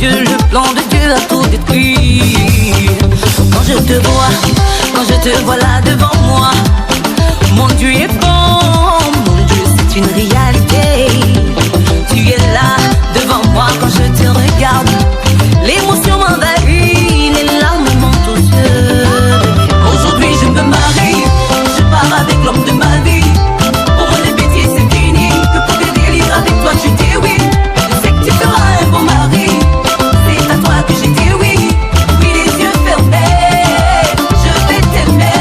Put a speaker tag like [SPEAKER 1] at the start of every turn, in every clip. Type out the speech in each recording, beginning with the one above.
[SPEAKER 1] Dieu, le plan de Dieu a tout détruit. Quand je te vois là devant moi, mon Dieu est bon, mon Dieu c'est une réalité. Tu es là devant moi quand je te regarde, l'émotion m'envahit, les larmes montent aux yeux. Aujourd'hui je me marie, je pars avec l'homme de ma vie. Pour moi les bêtises c'est fini, que pour des délires avec toi tu dis oui. Je sais que tu seras un bon mari, c'est à toi que j'ai dit oui. Oui les yeux fermés, je vais t'aimer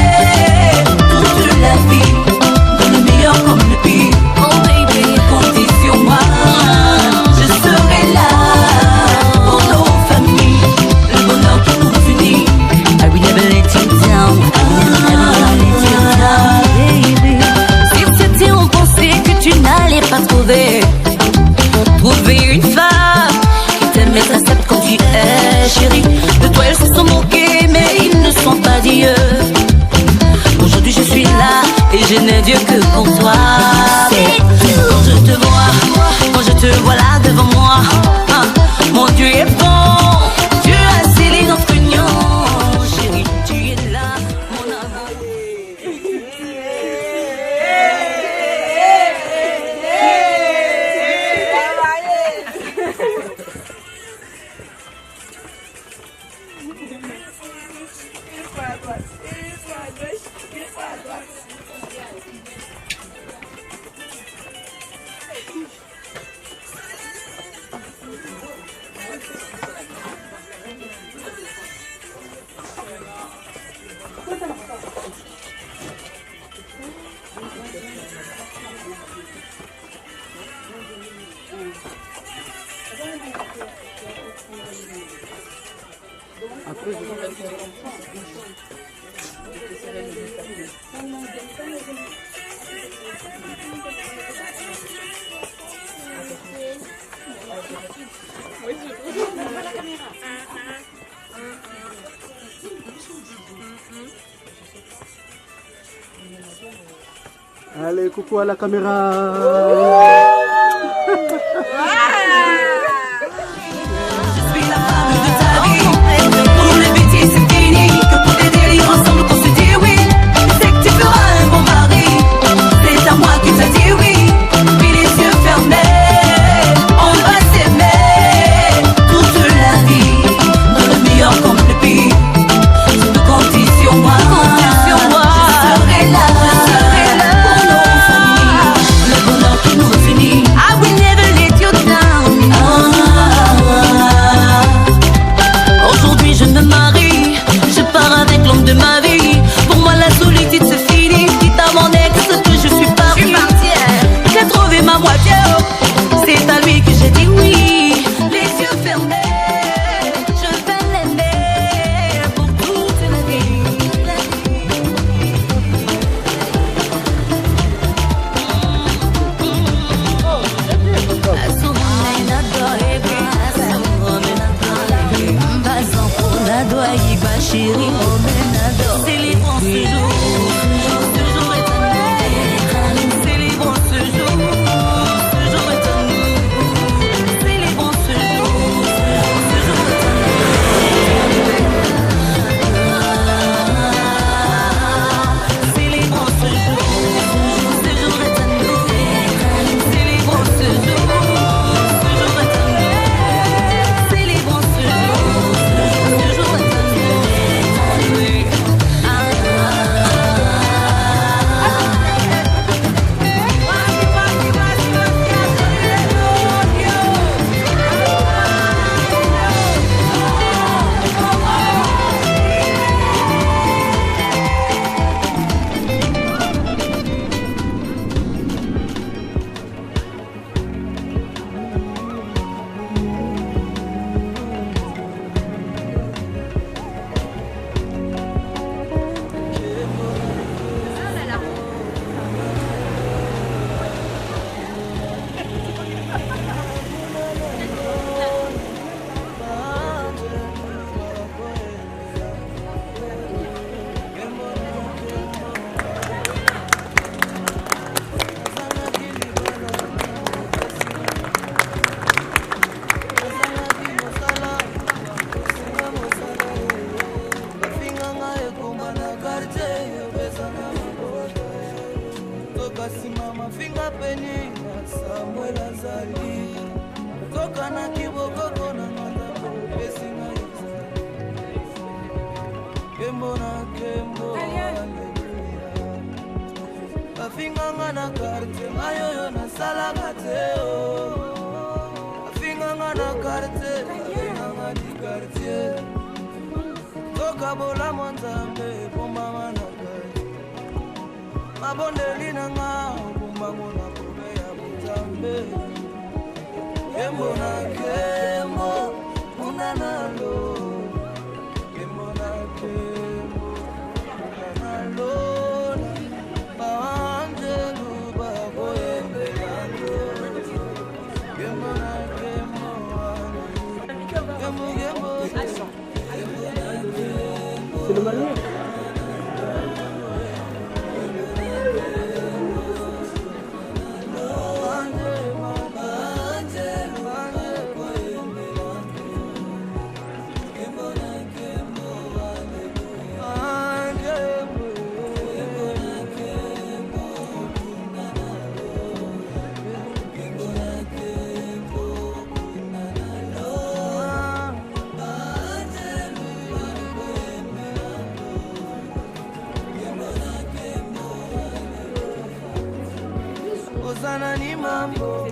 [SPEAKER 1] toute la vie, dans le meilleur comme le pire. Oh baby, comptez sur moi, je serai là pour nos familles, le bonheur qui nous unit. I will never let you down, I will never let you down, baby. Si c'était on pensait que tu n'allais pas trouver une femme qui t'aime et t'accepte comme tu es, chérie. De toi elles se sont moquées mais ils ne sont pas dieux. Aujourd'hui je suis là et je n'ai Dieu que pour toi. Quand je te vois là devant moi, mon Dieu est bon, Dieu a scellé notre union. Chérie, tu es là, mon amour.
[SPEAKER 2] Allez, coucou à la caméra.
[SPEAKER 1] Je suis la femme de ta vie. Pour les bêtises c'est fini, que pour des délires ensemble qu'on se dit oui. Je sais que tu feras un bon mari, c'est à moi que t'as dit oui. Puis les yeux fermés, on va s'aimer toute la vie, dans le meilleur comme le pire. Tu peux compter sur moi, je serai là pour nos familles, le bonheur qui nous unit. I will never let you down. Aujourd'hui je me marie, je pars avec l'homme de ma vie. Pour moi la solitude c'est fini, quitte à mon ex que je suis partie. J'ai trouvé ma moitié, c'est à lui que j'ai dit oui. Les yeux fermés, je vais l'aimer pour toute la vie. Chérie, célébrons ce jour, ce jour est à nous. Célébrons ce jour, ce jour est à nous. Célébrons ce jour, ce jour est à nous. Célébrons ce jour, ce jour est à nous. Célébrons ce jour, ce jour est à nous. Célébrons ce jour, ce jour est à nous.
[SPEAKER 3] kembo, hallelujah. Afinganga na karte, mayo na salagateo. Afinganga na karte, afinganga di karte. Toka bola mwanzambe, bomba na karte. Mabondeli na nga, bomba na kome ya mwanzambe. Kembo na kembo, unanalo. Kembo na kembo, unanalo. Angelu baboyembe yango. Kembo na kembo, kembo kembo.
[SPEAKER 2] C'est le malheur.
[SPEAKER 3] Hosanna ni mambo,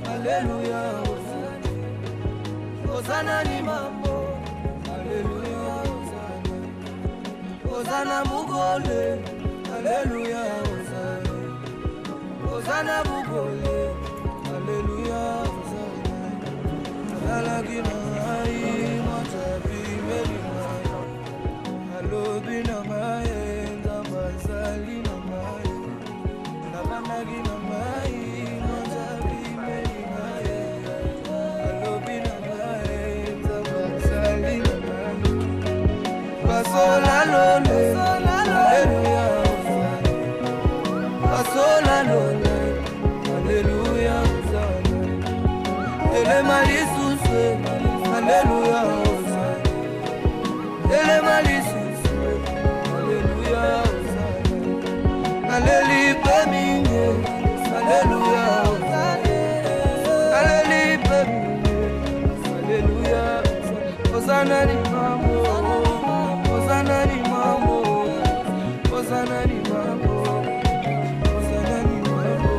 [SPEAKER 3] hallelujah. Hosanna ni mambo, hallelujah. Hosanna mugole, hallelujah. Hosanna mugole, hallelujah. Hosanna gina ai matabi melima, halobi na mae ndabazali na mae, nabana gina mae. Pasola lole, hallelujah. Pasola lole, hallelujah. Ele malisuse, hallelujah. Ele malisuse, hallelujah. Aleli peminge, hallelujah. Aleli peminge, hallelujah. Hosanna ni mambo. Hosanna ni mambo, Hosanna ni mambo, Hosanna ni mambo,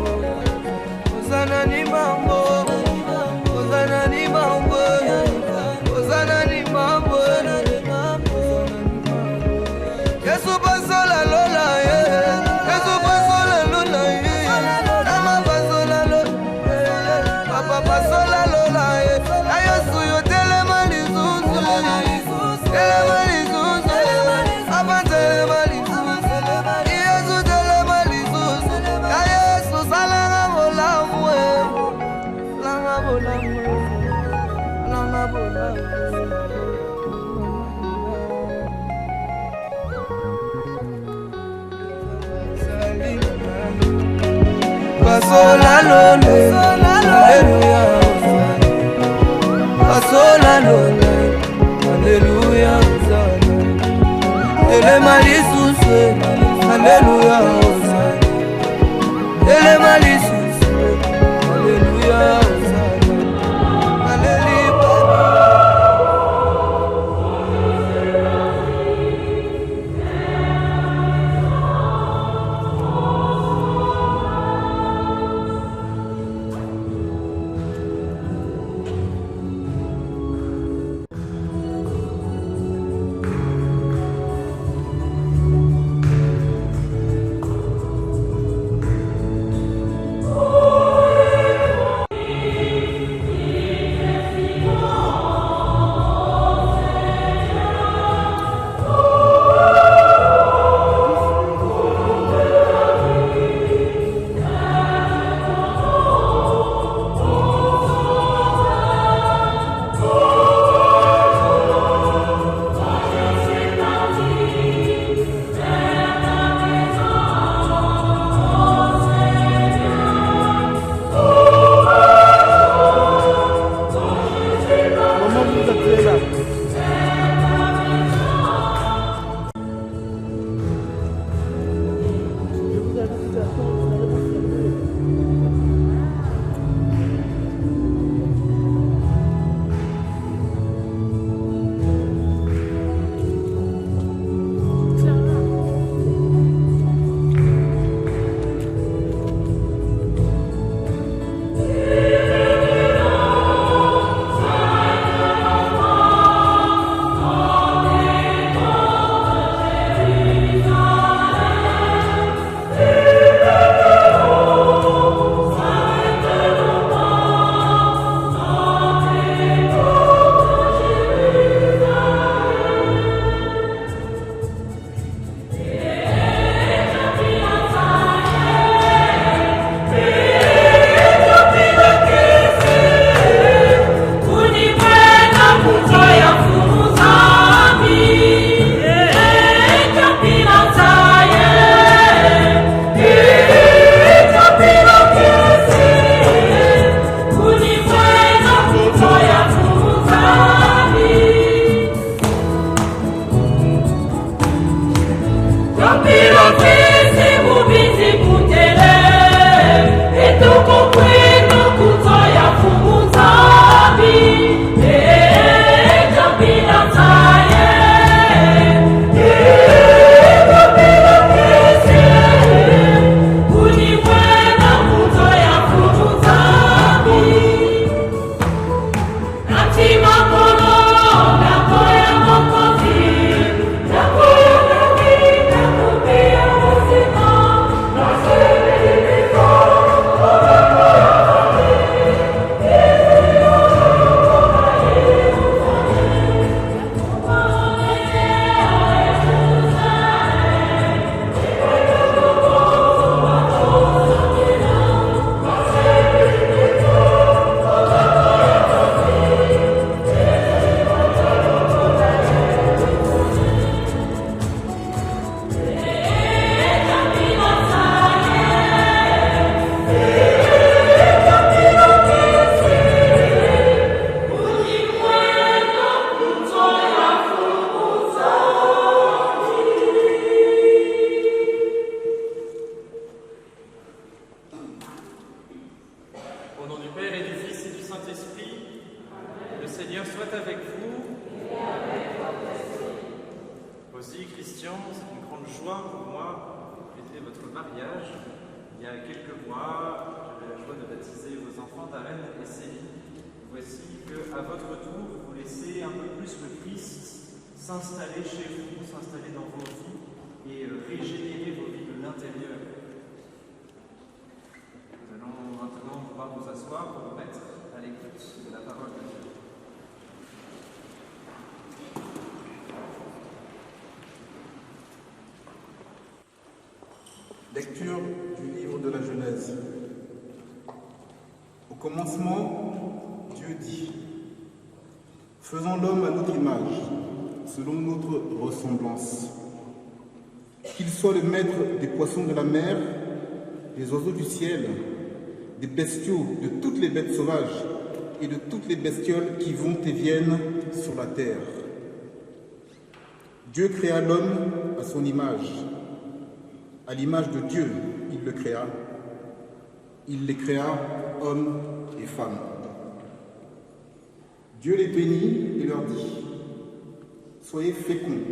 [SPEAKER 3] Hosanna ni mambo, Hosanna ni mambo, Hosanna ni mambo. Yesu pasola lola ye, Yesu pasola lola ye, Nama pasola lola, Papa pasola lola ye, Ayesu yo telemani zuzu, telemani zuzu. Pasola lole, hallelujah. Pasola lole, hallelujah. Ele malisuse, hallelujah. Ele malisuse, hallelujah.
[SPEAKER 4] bénédiction, c'est une grande joie pour moi de fêter votre mariage. Il y a quelques mois, j'avais la joie de baptiser vos enfants Darren et Céline. Voici qu'à votre tour, vous laissez un peu plus le Christ s'installer chez vous, s'installer dans vos vies et régénérer vos vies de l'intérieur. Nous allons maintenant pouvoir nous asseoir pour nous mettre à l'écoute de la parole de Dieu.
[SPEAKER 5] Lecture du livre de la Genèse. Au commencement, Dieu dit : faisons l'homme à notre image, selon notre ressemblance. Qu'il soit le maître des poissons de la mer, des oiseaux du ciel, des bestiaux, de toutes les bêtes sauvages et de toutes les bestioles qui vont et viennent sur la terre. Dieu créa l'homme à son image. À l'image de Dieu, il le créa. Il les créa, hommes et femmes. Dieu les bénit et leur dit : soyez féconds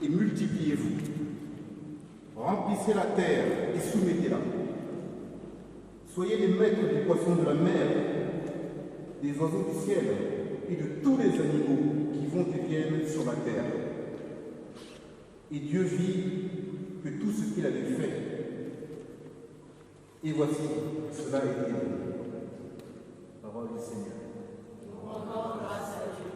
[SPEAKER 5] et multipliez-vous. Remplissez la terre et soumettez-la. Soyez les maîtres des poissons de la mer, des oiseaux du ciel et de tous les animaux qui vont et viennent sur la terre. Et Dieu vit que tout ce qu'il avait fait. Et voici, cela était bon. Parole du Seigneur.
[SPEAKER 6] Encore grâce à Dieu.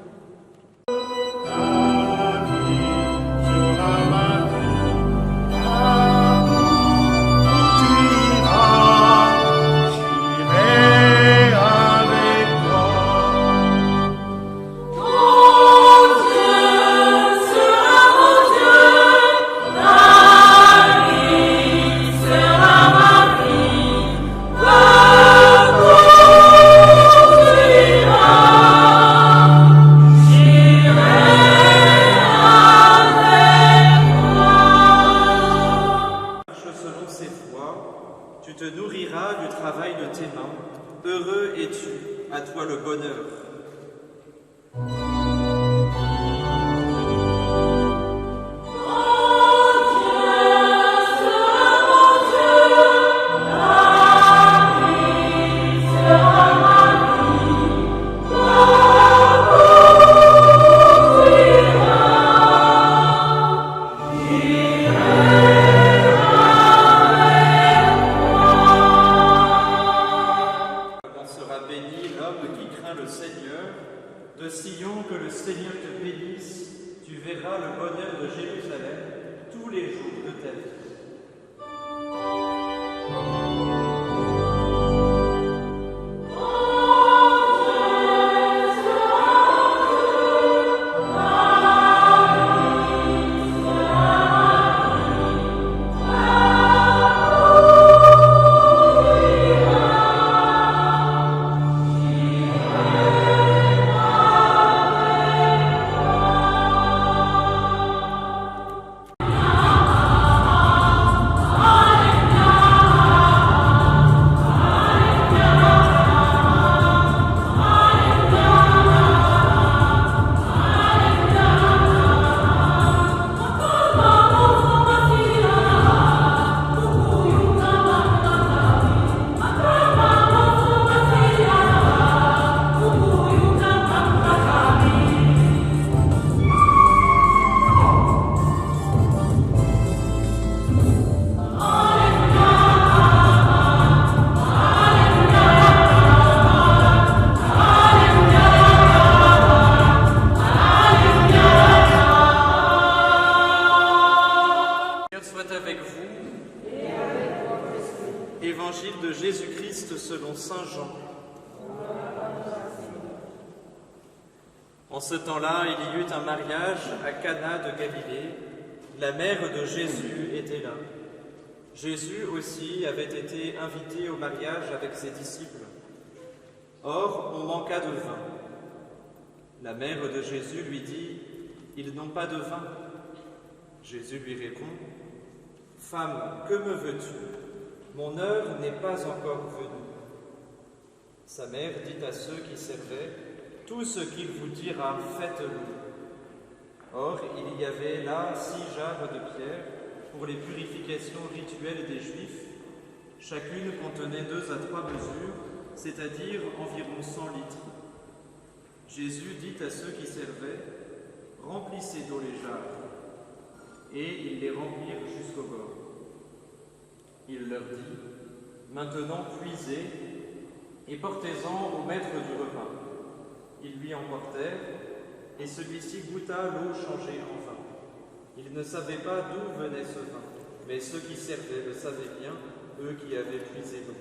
[SPEAKER 4] Tu te nourriras du travail de tes mains. Heureux es-tu, à toi le bonheur. De Sion, que le Seigneur te bénisse, tu verras le bonheur de Jérusalem tous les jours de ta vie. Évangile de Jésus-Christ selon saint Jean. En ce temps-là, il y eut un mariage à Cana de Galilée. La mère de Jésus était là. Jésus aussi avait été invité au mariage avec ses disciples. Or, on manqua de vin. La mère de Jésus lui dit : ils n'ont pas de vin. Jésus lui répond : femme, que me veux-tu ? Mon heure n'est pas encore venue. Sa mère dit à ceux qui servaient : tout ce qu'il vous dira, faites-le. Or, il y avait là 6 jarres de pierre pour les purifications rituelles des Juifs. Chacune contenait 2 à 3 mesures, c'est-à-dire environ 100 litres. Jésus dit à ceux qui servaient, « Remplissez d'eau les jarres. » Et ils les remplirent jusqu'au bord. Il leur dit, « Maintenant puisez et portez-en au maître du repas. » Ils lui emportèrent, et celui-ci goûta l'eau changée en vin. Il ne savait pas d'où venait ce vin, mais ceux qui servaient le savaient bien, eux qui avaient puisé l'eau.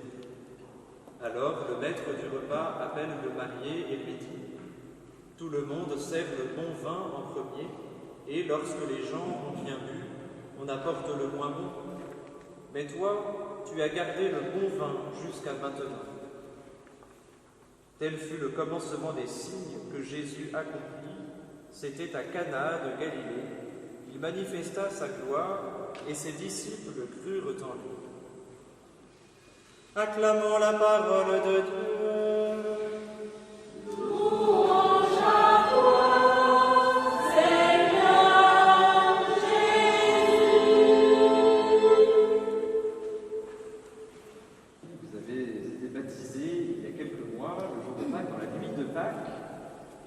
[SPEAKER 4] Alors le maître du repas appelle le marié et lui dit, « Tout le monde sert le bon vin en premier, et lorsque les gens ont bien bu, on apporte le moins bon. Mais toi, tu as gardé le bon vin jusqu'à maintenant. » Tel fut le commencement des signes que Jésus accomplit. C'était à Cana de Galilée. Il manifesta sa gloire et ses disciples crurent en lui. Acclamons la parole de Dieu.
[SPEAKER 6] Louange à toi, Seigneur Jésus.
[SPEAKER 4] Vous avez été baptisés il y a quelques mois, le jour de Pâques, dans la nuit de Pâques,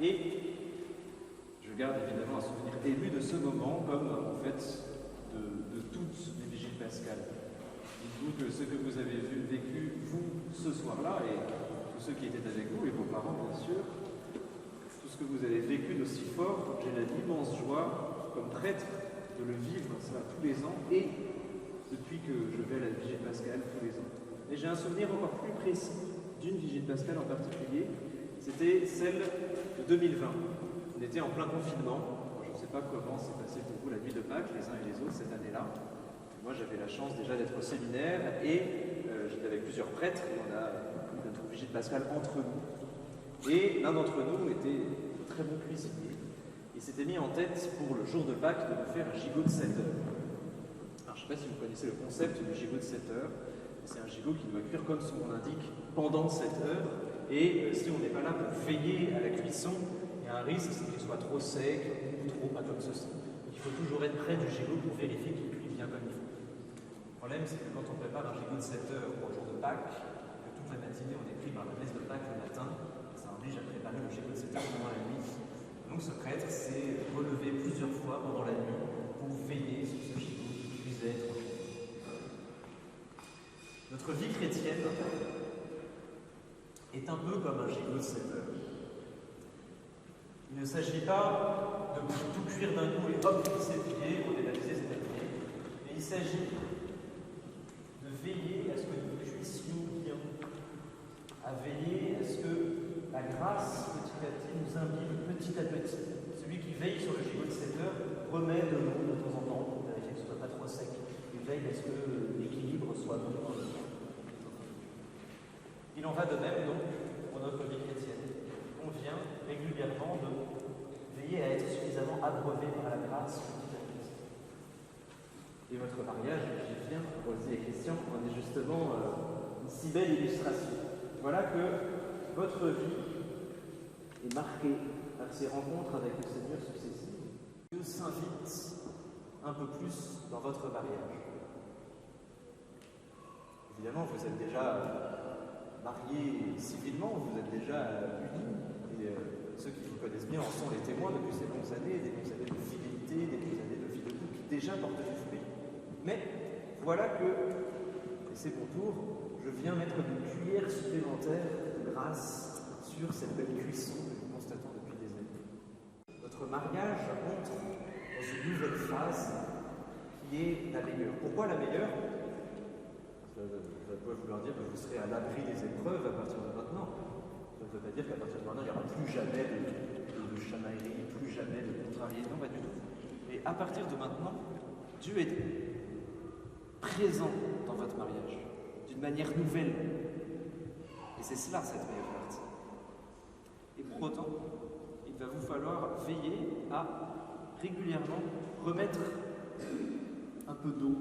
[SPEAKER 4] et je garde évidemment un souvenir ému de ce moment, comme en fait de toutes les vigiles pascales. Dites-vous que ce que vous avez vécu, vous, ce soir-là, et tous ceux qui étaient avec vous, et vos parents bien sûr, tout ce que vous avez vécu d'aussi fort, j'ai l'immense joie, comme prêtre, de le vivre cela tous les ans, et depuis que je vais à la vigile pascale tous les ans. Et j'ai un souvenir encore plus précis d'une vigile pascale en particulier, c'était celle de 2020. On était en plein confinement. Je ne sais pas comment s'est passé pour vous la nuit de Pâques, les uns et les autres, cette année-là. Moi, j'avais la chance déjà d'être au séminaire et j'étais avec plusieurs prêtres et on a eu notre vigile pascale entre nous. Et l'un d'entre nous était un très bon cuisinier et s'était mis en tête pour le jour de Pâques de me faire un gigot de 7 heures. Alors, je ne sais pas si vous connaissez le concept du gigot de 7 heures. C'est un gigot qui doit cuire, comme son nom l'indique, pendant 7 heures. Et si on n'est pas là pour veiller à la cuisson, il y a un risque, c'est qu'il soit trop sec ou trop pas comme ceci. Donc, il faut toujours être près du gigot pour vérifier qu'il cuit bien comme il faut. Le problème, c'est que quand on prépare un gigot de 7 heures pour le jour de Pâques, que toute la matinée on est pris par la messe de Pâques le matin, ça oblige à préparer le gigot de 7 heures pendant la nuit. Donc ce prêtre s'est relevé plusieurs fois pendant la nuit pour veiller sur ce gigot qui cuisait trop chaud. Notre vie chrétienne est un peu comme un gigot de 7 heures. Il ne s'agit pas de tout cuire d'un coup et hop, c'est plié, on est baptisé, c'est terminé. Mais il s'agit de veiller à ce que nous cuissions bien, à veiller à ce que la grâce, petit à petit, nous imbibe petit à petit. Celui qui veille sur le gigot de 7 heures remet de l'eau de temps en temps pour vérifier que ce ne soit pas trop sec. Il veille à ce que l'équilibre soit bon. Il en va de même donc pour notre vie chrétienne. On vient régulièrement de veiller à être suffisamment abreuvé par la grâce petit à petit. Et votre mariage, j'y viens, Rosie et Christian, en est justement une si belle illustration. Voilà que votre vie est marquée par ces rencontres avec le Seigneur successives. Dieu s'invite un peu plus dans votre mariage. Évidemment, vous êtes déjà mariés civilement, vous êtes déjà unis, et ceux qui vous connaissent bien en sont les témoins depuis ces longues années, des longues années de fidélité, des longues années de vie de couple qui déjà portent du fruit. Mais voilà que, et c'est mon tour, je viens mettre une cuillère supplémentaire de grâce sur cette belle cuisson que nous constatons depuis des années. Notre mariage entre dans une nouvelle phase qui est la meilleure. Pourquoi la meilleure ? Ça peut vouloir dire que vous serez à l'abri des épreuves à partir de maintenant. Ça ne veut pas dire qu'à partir de maintenant, il n'y aura plus jamais de chamaillerie, plus jamais de contrariété. Non, pas du tout. Mais à partir de maintenant, Dieu est présent dans votre mariage, d'une manière nouvelle. Et c'est cela, cette meilleure partie. Et pour autant, il va vous falloir veiller à régulièrement remettre un peu d'eau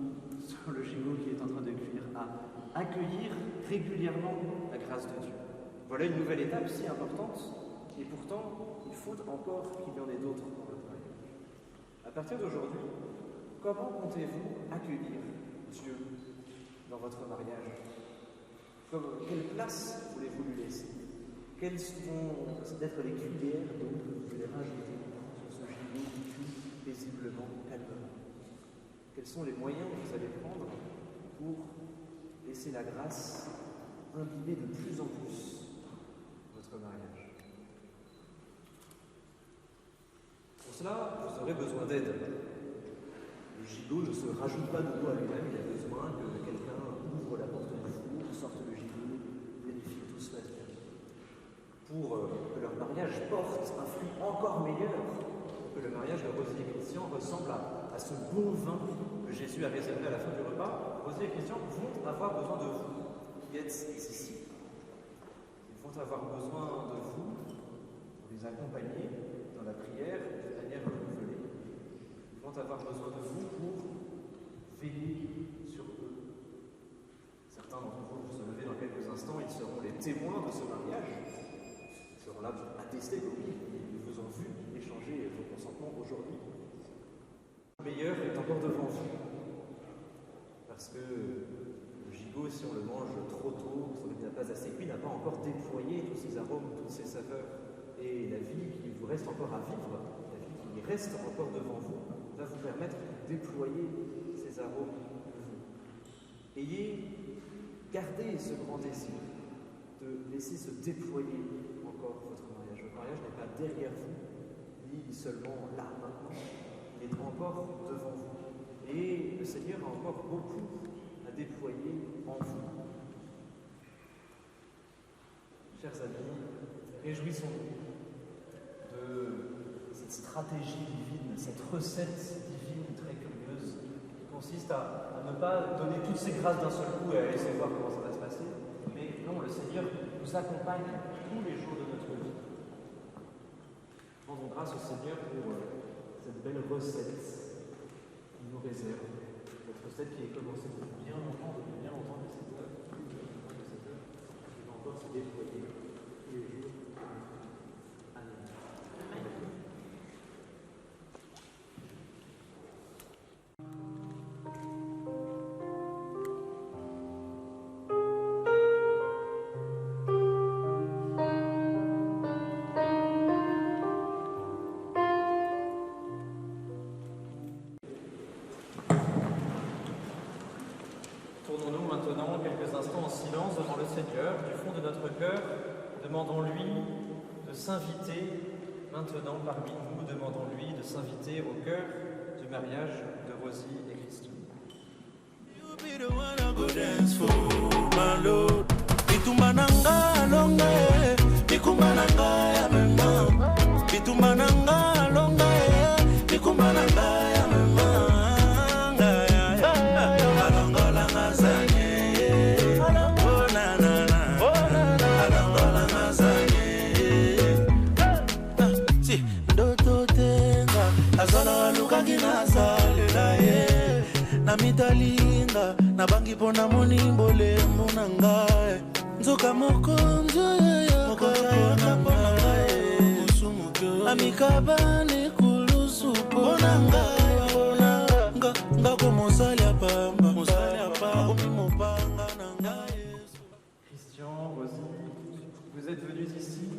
[SPEAKER 4] sur le gigot qui est en train de cuire, à accueillir régulièrement la grâce de Dieu. Voilà une nouvelle étape si importante, et pourtant, il faut encore qu'il y en ait d'autres dans votre mariage. partir d'aujourd'hui, comment comptez-vous accueillir Dieu dans votre mariage? Quelle place voulez-vous lui laisser? Quelles vont être les cuillères dont vous allez rajouter sur ce gigot qui cuit paisiblement, calmement? Quels sont les moyens que vous allez prendre pour laisser la grâce imbiber de plus en plus votre mariage? Pour cela, vous aurez besoin d'aide. Le gigot ne se rajoute pas de l'eau à lui-même, il a besoin que quelqu'un ouvre la porte du four, sorte le gigot, vérifie que tout se passe bien. Pour que leur mariage porte un fruit encore meilleur, que le mariage de Rosie et Christian ressemble à ce bon vin que Jésus a réservé à la fin du repas, Rosie et Christian vont avoir besoin de vous qui êtes ici. Ils vont avoir besoin de vous pour les accompagner dans la prière d'une manière renouvelée. Ils vont avoir besoin de vous pour veiller sur eux. Certains d'entre vous se lever dans quelques instants, ils seront les témoins de ce mariage. Ils seront là pour attester que oui, ils vous ont vu échanger vos consentements aujourd'hui. Le meilleur est encore devant vous. Parce que le gigot, si on le mange trop tôt, si on n'a pas assez cuit, n'a pas encore déployé tous ces arômes, toutes ces saveurs. Et la vie qui vous reste encore à vivre, la vie qui reste encore devant vous, va vous permettre de déployer ces arômes de vous. Gardez ce grand désir de laisser se déployer encore votre mariage. Le mariage n'est pas derrière vous, ni seulement là, maintenant, il est encore devant vous. Et le Seigneur a encore beaucoup à déployer en vous. Chers amis, réjouissons-nous de cette stratégie divine, cette recette divine très curieuse qui consiste à ne pas donner toutes ces grâces d'un seul coup et à laisser voir comment ça va se passer, mais non, le Seigneur nous accompagne tous les jours de notre vie. Rendons grâce au Seigneur pour cette belle recette qu'il nous réserve, cette recette qui est commencée depuis bien longtemps, de cette œuvre, qui va encore se déployer tous les jours. Amen. Tournons-nous maintenant quelques instants en silence devant le Seigneur. Du fond de notre cœur, demandons-lui de s'inviter maintenant parmi nous. Demandons-lui de s'inviter au cœur du mariage de Rosie et Christian.
[SPEAKER 3] You be the one I go dance for, my Lord. Bitumananga longa, bikumananga ya mama. Bitumananga longa, bikumananga ya mama. Na mitalinga na bangi pona monimbole munangae nzoka mokonzo ya pona ngae musumuke amikabane kulusu pona ngae ngako mosali apamba omimopanga na ngae.
[SPEAKER 4] Christian, Rosie, vous êtes venus ici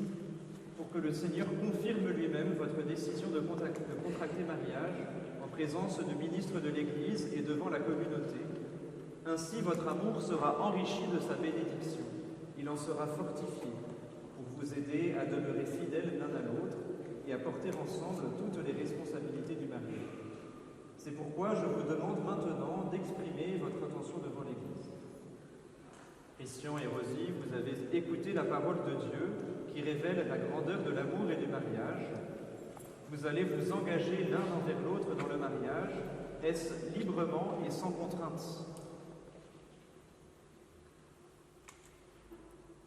[SPEAKER 4] pour que le Seigneur confirme lui-même votre décision de contracter mariage en présence du ministre de l'Église et devant la communauté. Ainsi, votre amour sera enrichi de sa bénédiction. Il en sera fortifié pour vous aider à demeurer fidèles l'un à l'autre et à porter ensemble toutes les responsabilités du mariage. C'est pourquoi je vous demande maintenant d'exprimer votre intention devant l'Église. Christian et Rosie, vous avez écouté la parole de Dieu qui révèle la grandeur de l'amour et du mariage. Vous allez vous engager l'un envers l'autre dans le mariage, est-ce librement et sans contrainte?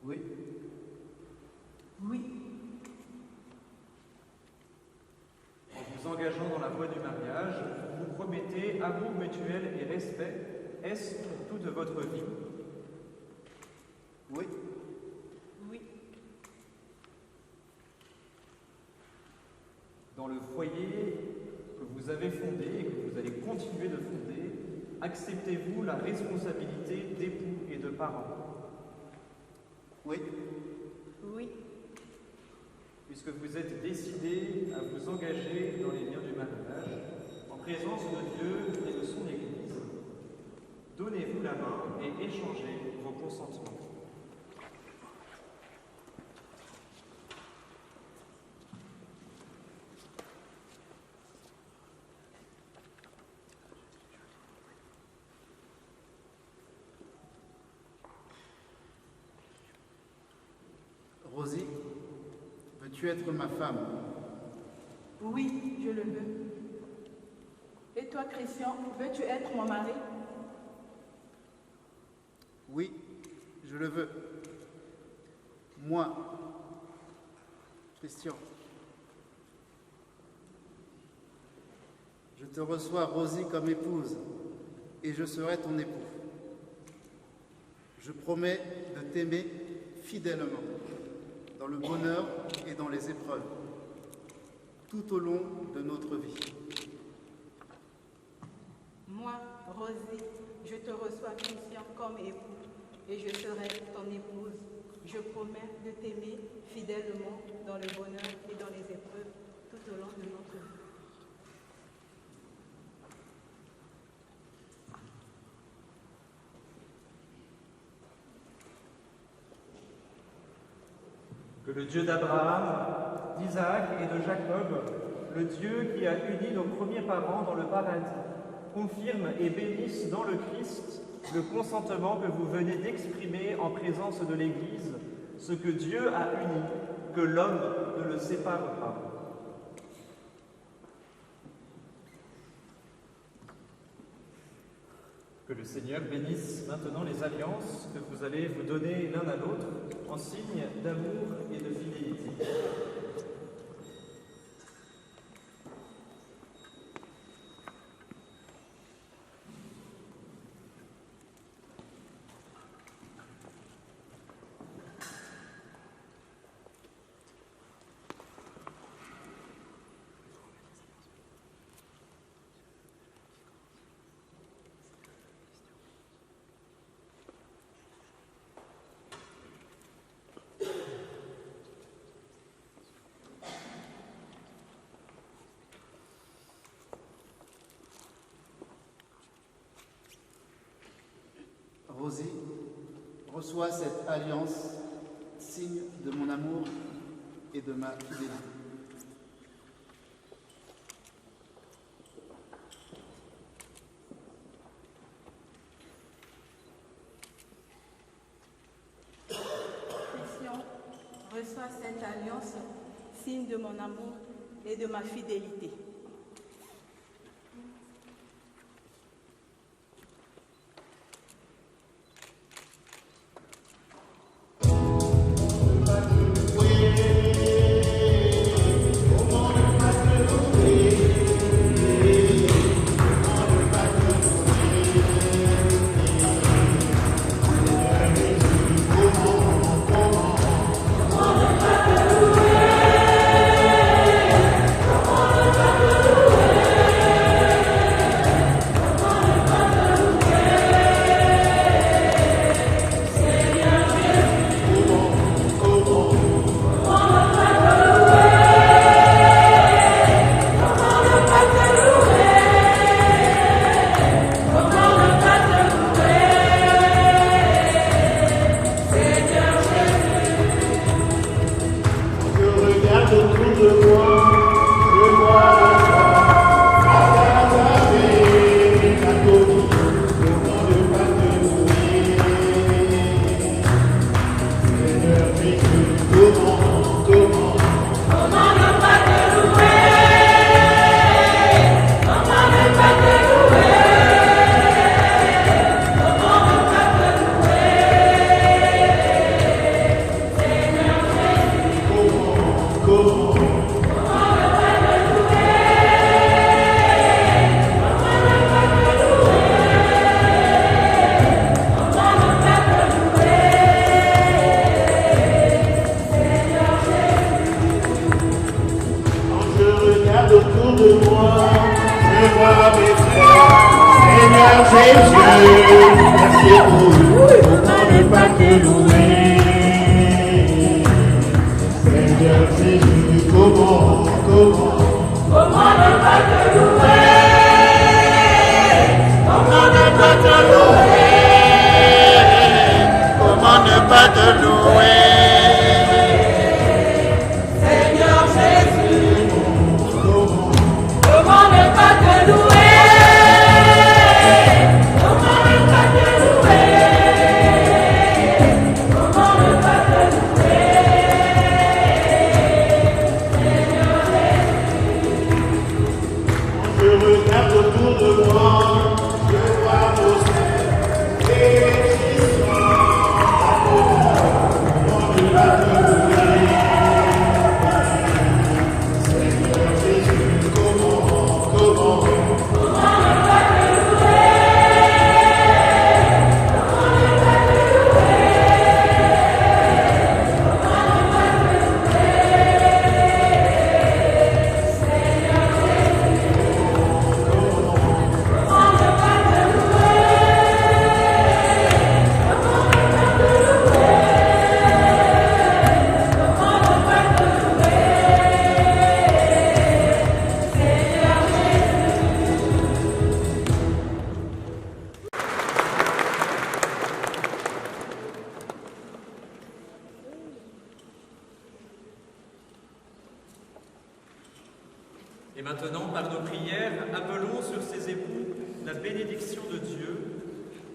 [SPEAKER 4] Oui.
[SPEAKER 1] Oui.
[SPEAKER 4] En vous engageant dans la voie du mariage, vous vous promettez amour mutuel et respect, est-ce pour toute votre vie?
[SPEAKER 2] Oui.
[SPEAKER 1] Oui.
[SPEAKER 4] Dans le foyer, que vous avez fondé et que vous allez continuer de fonder, acceptez-vous la responsabilité d'époux et de parents?
[SPEAKER 5] Oui.
[SPEAKER 7] Oui.
[SPEAKER 4] Puisque vous êtes décidés à vous engager dans les liens du mariage, en présence de Dieu et de son Église, donnez-vous la main et échangez vos consentements.
[SPEAKER 5] Rosie, veux-tu être ma femme?
[SPEAKER 7] Oui, je le veux. Et toi, Christian, veux-tu être mon mari?
[SPEAKER 5] Oui, je le veux. Moi, Christian, je te reçois, Rosie, comme épouse, et je serai ton époux. Je promets de t'aimer fidèlement, dans le bonheur et dans les épreuves, tout au long de notre vie.
[SPEAKER 7] Moi, Rosie, je te reçois, Christian, comme époux, et je serai ton épouse. Je promets de t'aimer fidèlement dans le bonheur et dans les épreuves, tout au long de notre vie.
[SPEAKER 4] Que le Dieu d'Abraham, d'Isaac et de Jacob, le Dieu qui a uni nos premiers parents dans le paradis, confirme et bénisse dans le Christ le consentement que vous venez d'exprimer en présence de l'Église, ce que Dieu a uni, que l'homme ne le sépare pas. Que le Seigneur bénisse maintenant les alliances que vous allez vous donner l'un à l'autre en signe d'amour et de fidélité.
[SPEAKER 5] Rosie, reçois cette alliance, signe de mon amour et de ma fidélité.
[SPEAKER 7] Christian, reçois cette alliance, signe de mon amour et de ma fidélité.
[SPEAKER 8] Autour de moi.
[SPEAKER 5] toi mes frères. Seigneur Jésus, merci comment ne pas te louer. Seigneur Jésus, comment ne pas te louer? Comment ne pas te louer? Comment ne pas te louer?
[SPEAKER 6] Seigneur Jésus, comment ne pas te louer? Comment ne pas te louer? Comment ne pas te louer? Seigneur Jésus.
[SPEAKER 5] Je regarde autour de moi, je vois vos sœurs et
[SPEAKER 4] Et maintenant, par nos prières, appelons sur ces époux la bénédiction de Dieu,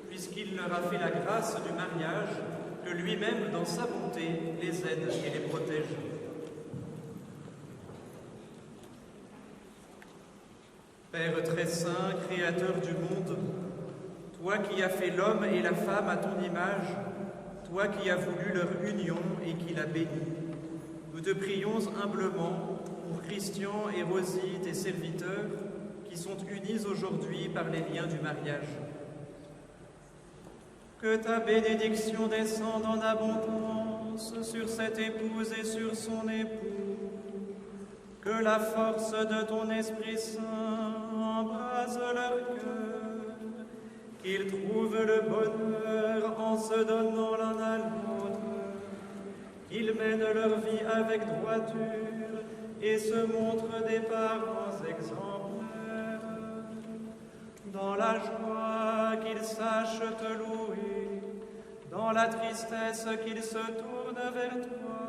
[SPEAKER 4] puisqu'il leur a fait la grâce du mariage, que lui-même, dans sa bonté, les aide et les protège. Père très saint, créateur du monde, toi qui as fait l'homme et la femme à ton image, toi qui as voulu leur union et qui l'as bénie, nous te prions humblement pour Christian et Rosie, tes serviteurs, qui sont unis aujourd'hui par les liens du mariage. Que ta bénédiction descende en abondance sur cette épouse et sur son époux. Que la force de ton Esprit Saint embrase leur cœur, qu'ils trouvent le bonheur en se donnant l'un à l'autre, qu'ils mènent leur vie avec droiture et se montrent des parents exemplaires. Dans la joie, qu'ils sachent te louer, dans la tristesse, qu'ils se tournent vers toi,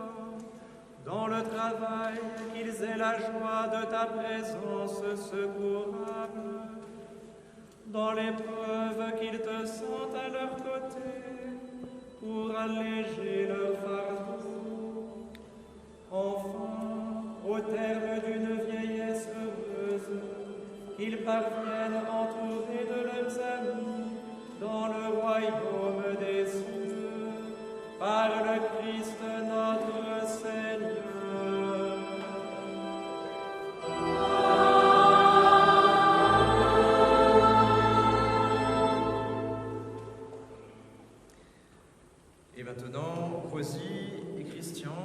[SPEAKER 4] dans le travail, qu'ils aient la joie de ta présence secourable, dans l'épreuve, qu'ils te sentent à leur côté pour alléger leur fardeau. Enfin, au terme d'une vieillesse heureuse, qu'ils parviennent entourés de leurs amis dans le royaume des cieux, par le Christ notre Seigneur. Et maintenant, Rosie et Christian,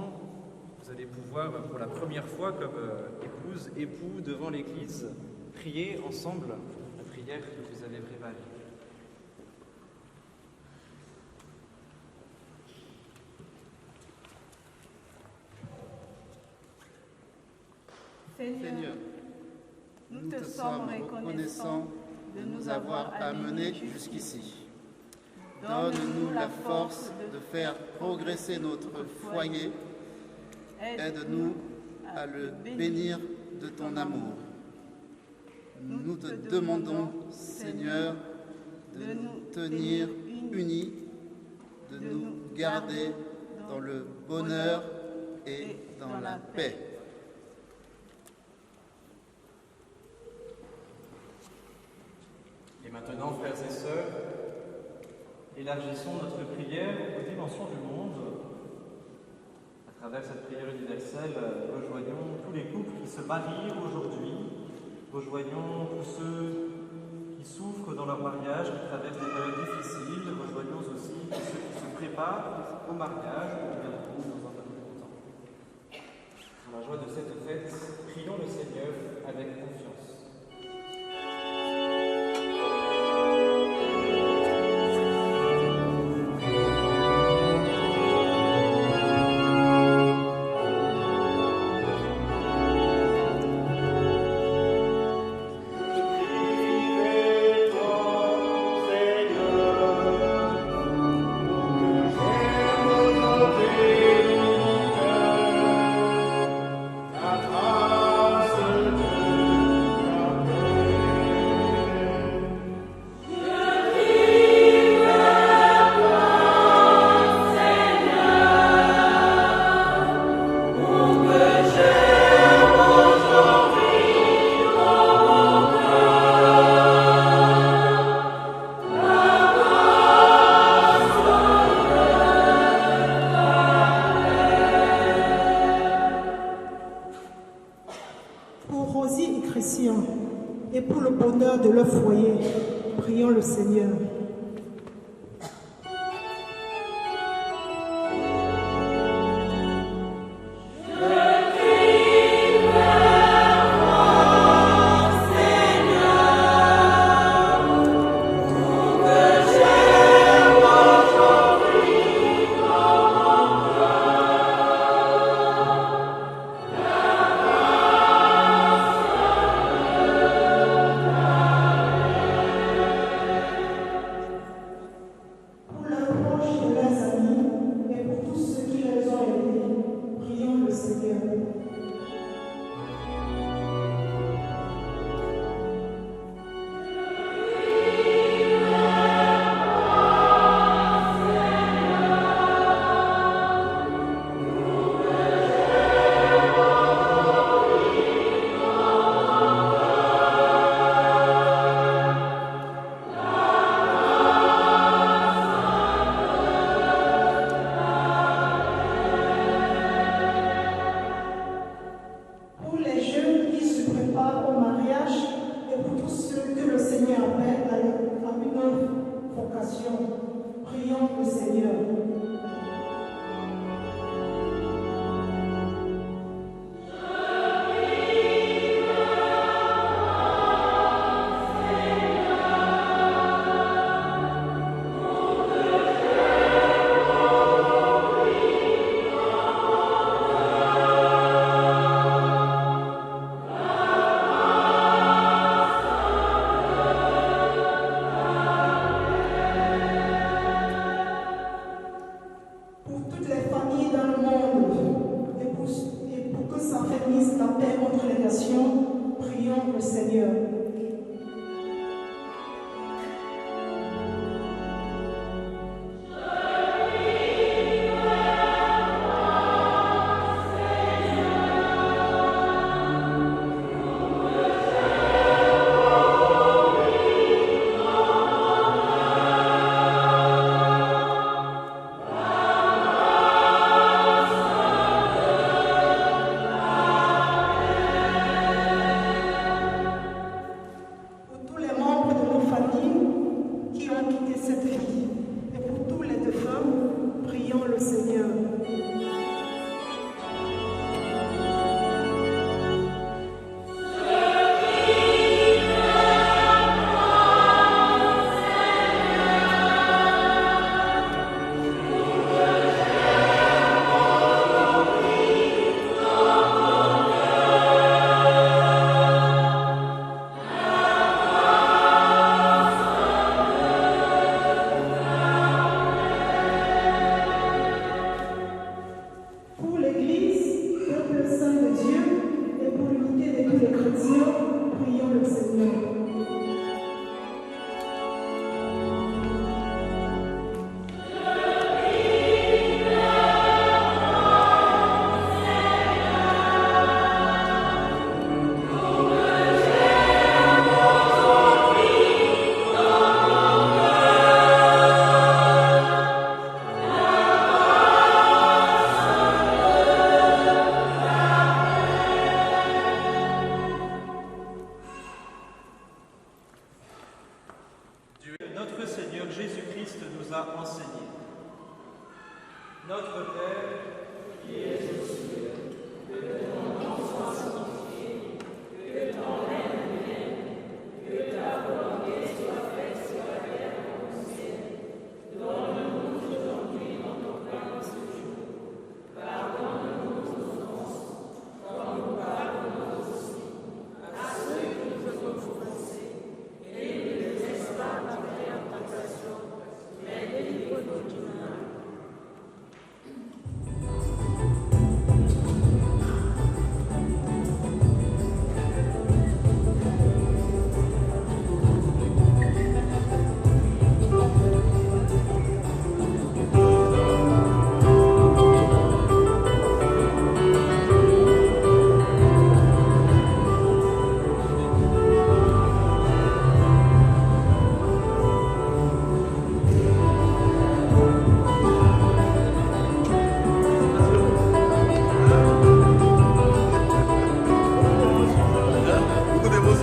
[SPEAKER 4] vous allez pouvoir, pour la première fois comme épouse, époux devant l'Église, prier ensemble la prière que vous avez préparée.
[SPEAKER 7] Seigneur, nous te sommes reconnaissants de nous avoir amenés jusqu'ici.
[SPEAKER 2] Donne-nous la force de faire progresser notre foyer. Aide-nous à le bénir de ton amour. Nous te demandons, Seigneur, de nous tenir unis, de nous garder dans le bonheur et dans la paix.
[SPEAKER 4] Et maintenant, frères et sœurs, élargissons notre prière aux dimensions du monde. À travers cette prière universelle, rejoignons tous les couples qui se marient aujourd'hui, rejoignons tous ceux qui souffrent dans leur mariage, qui traversent des périodes difficiles, rejoignons aussi tous ceux qui se préparent au mariage, ou viendront dans un peu plus longtemps. Dans la joie de cette fête, prions le Seigneur avec confiance.
[SPEAKER 8] et pour le bonheur de leur foyer. Prions le Seigneur.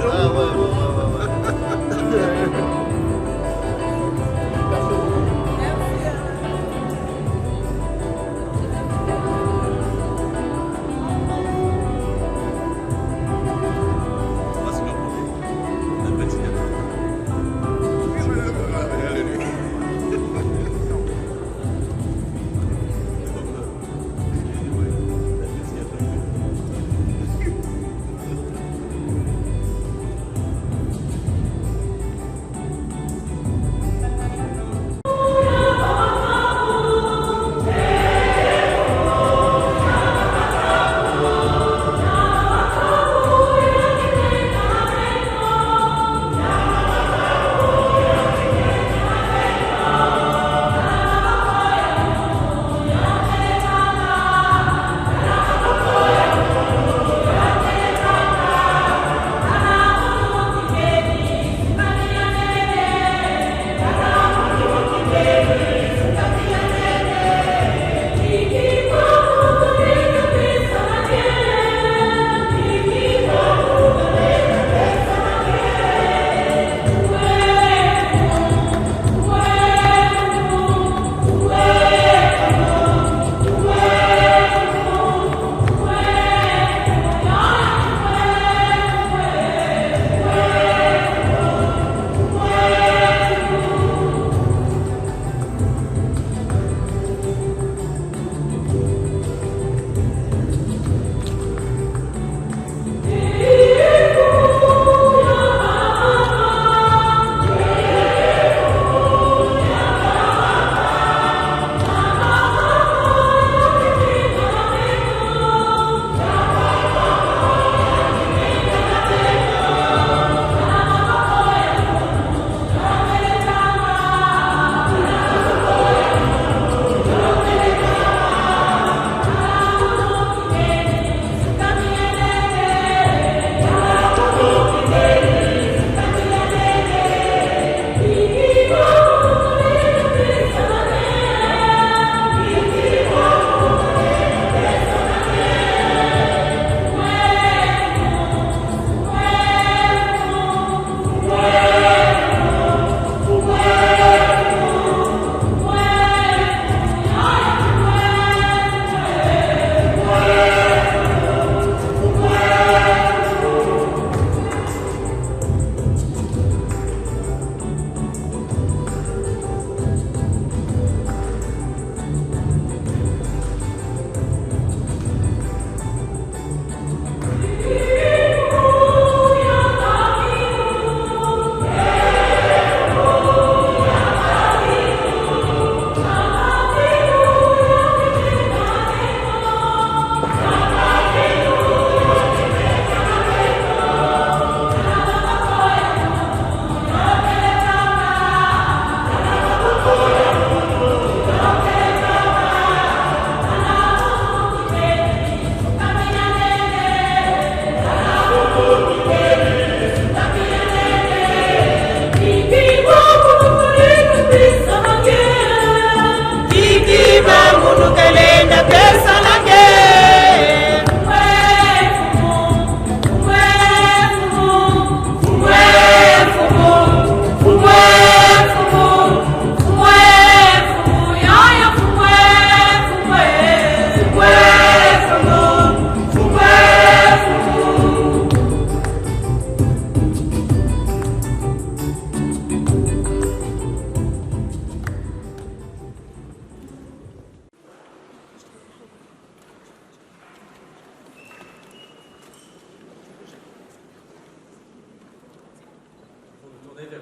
[SPEAKER 2] Ah ouais, ouais, ouais.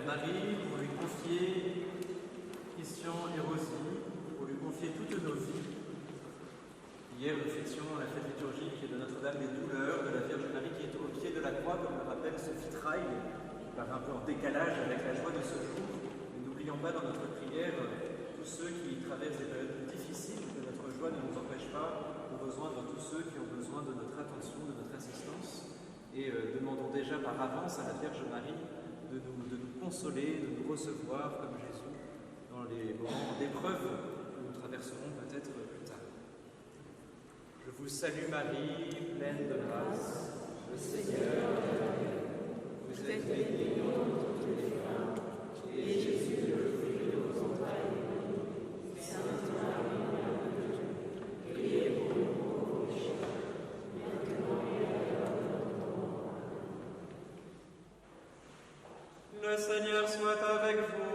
[SPEAKER 4] Marie pour lui confier Christian et Rosie, pour lui confier toutes nos vies. Hier, nous fêtions la fête liturgique de Notre-Dame des Douleurs, de la Vierge Marie qui est au pied de la croix, comme le rappelle ce vitrail, qui paraît un peu en décalage avec la joie de ce jour. Mais n'oublions pas dans notre prière tous ceux qui traversent des périodes difficiles, que notre joie ne nous empêche pas de rejoindre tous ceux qui ont besoin de notre attention, de notre assistance. Et demandons déjà par avance à la Vierge Marie de nous consoler, de nous recevoir comme Jésus dans les moments d'épreuve que nous traverserons peut-être plus tard. Je vous salue Marie, pleine de grâce, le Seigneur est avec vous. Vous êtes bénie entre toutes les femmes, et Jésus, le fruit de vos entrailles, Sainte Marie, Mère de Dieu, priez pour nous pauvres pécheurs, maintenant et à l'heure de notre mort. Le Seigneur soit avec vous.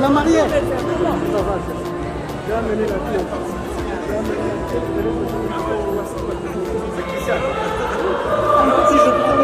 [SPEAKER 8] La mariée. Ça va. Je vais amener la clé. C'est Christian. Si je prends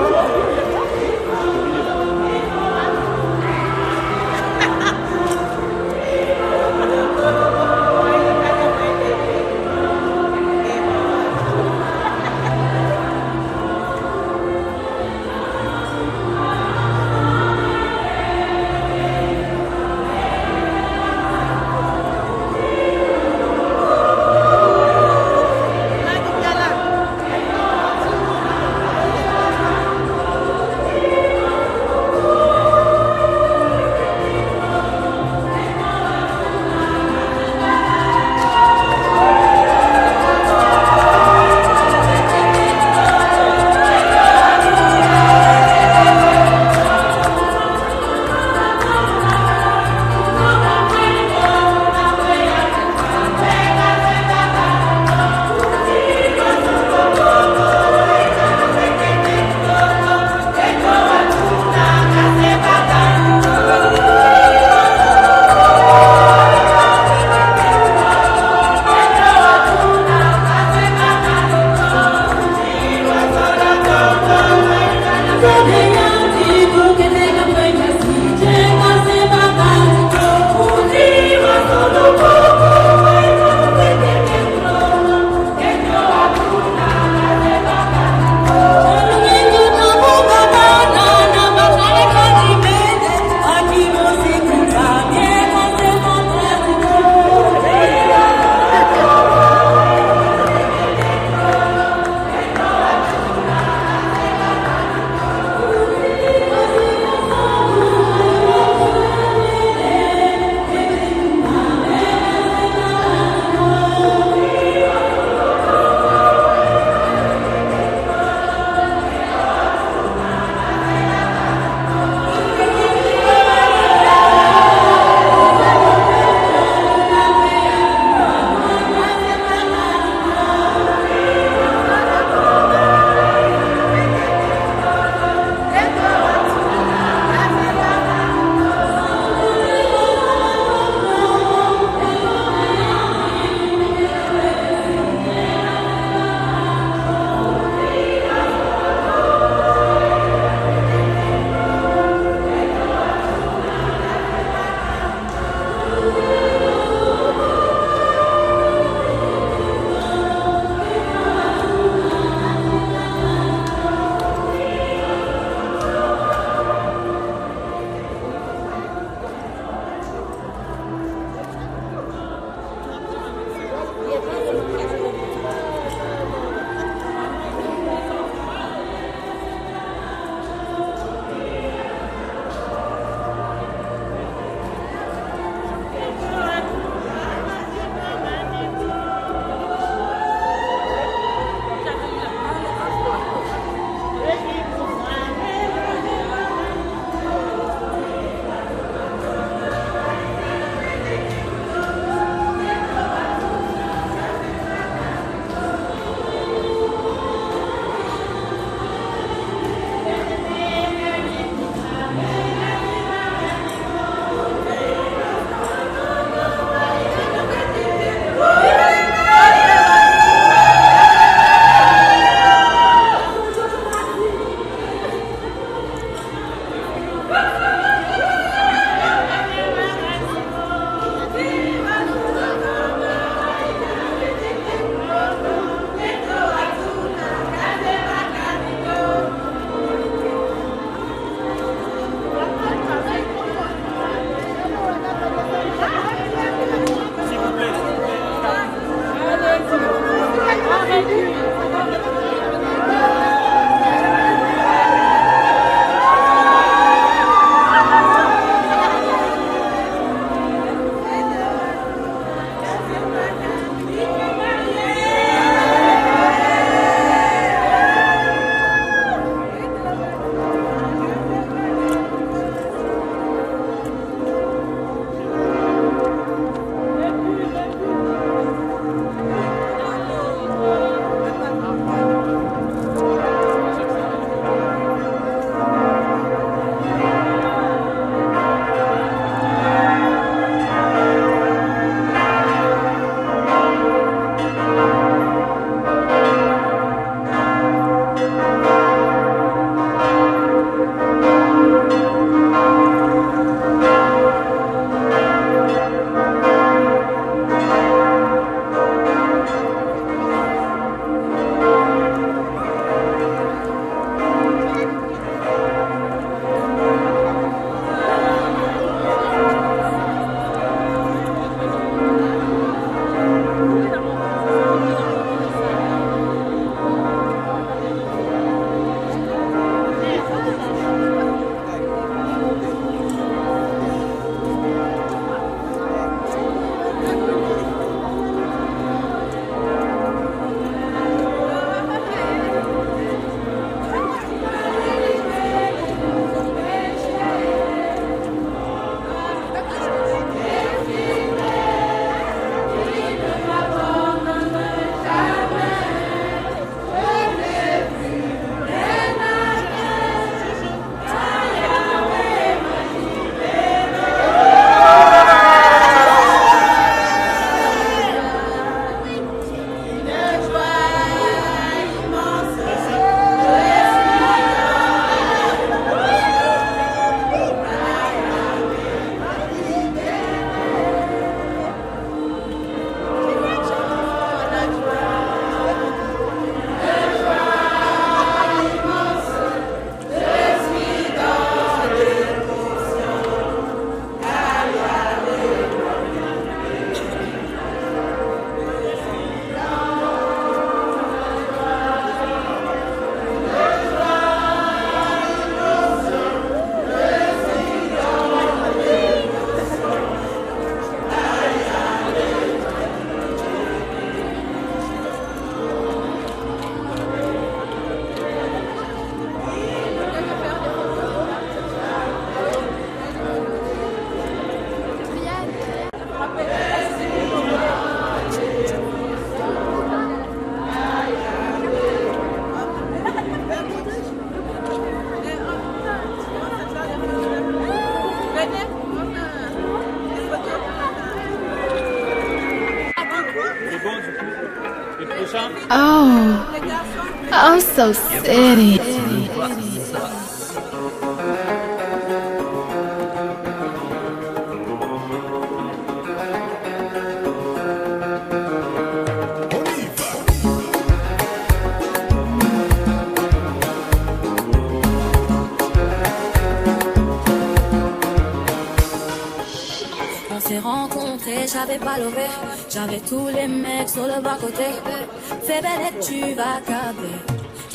[SPEAKER 9] Oh, so city.
[SPEAKER 1] On s'est rencontrés, j'avais pas levé. J'avais tous les mecs sur le bas-côté. Fais belle et tu vas câbler.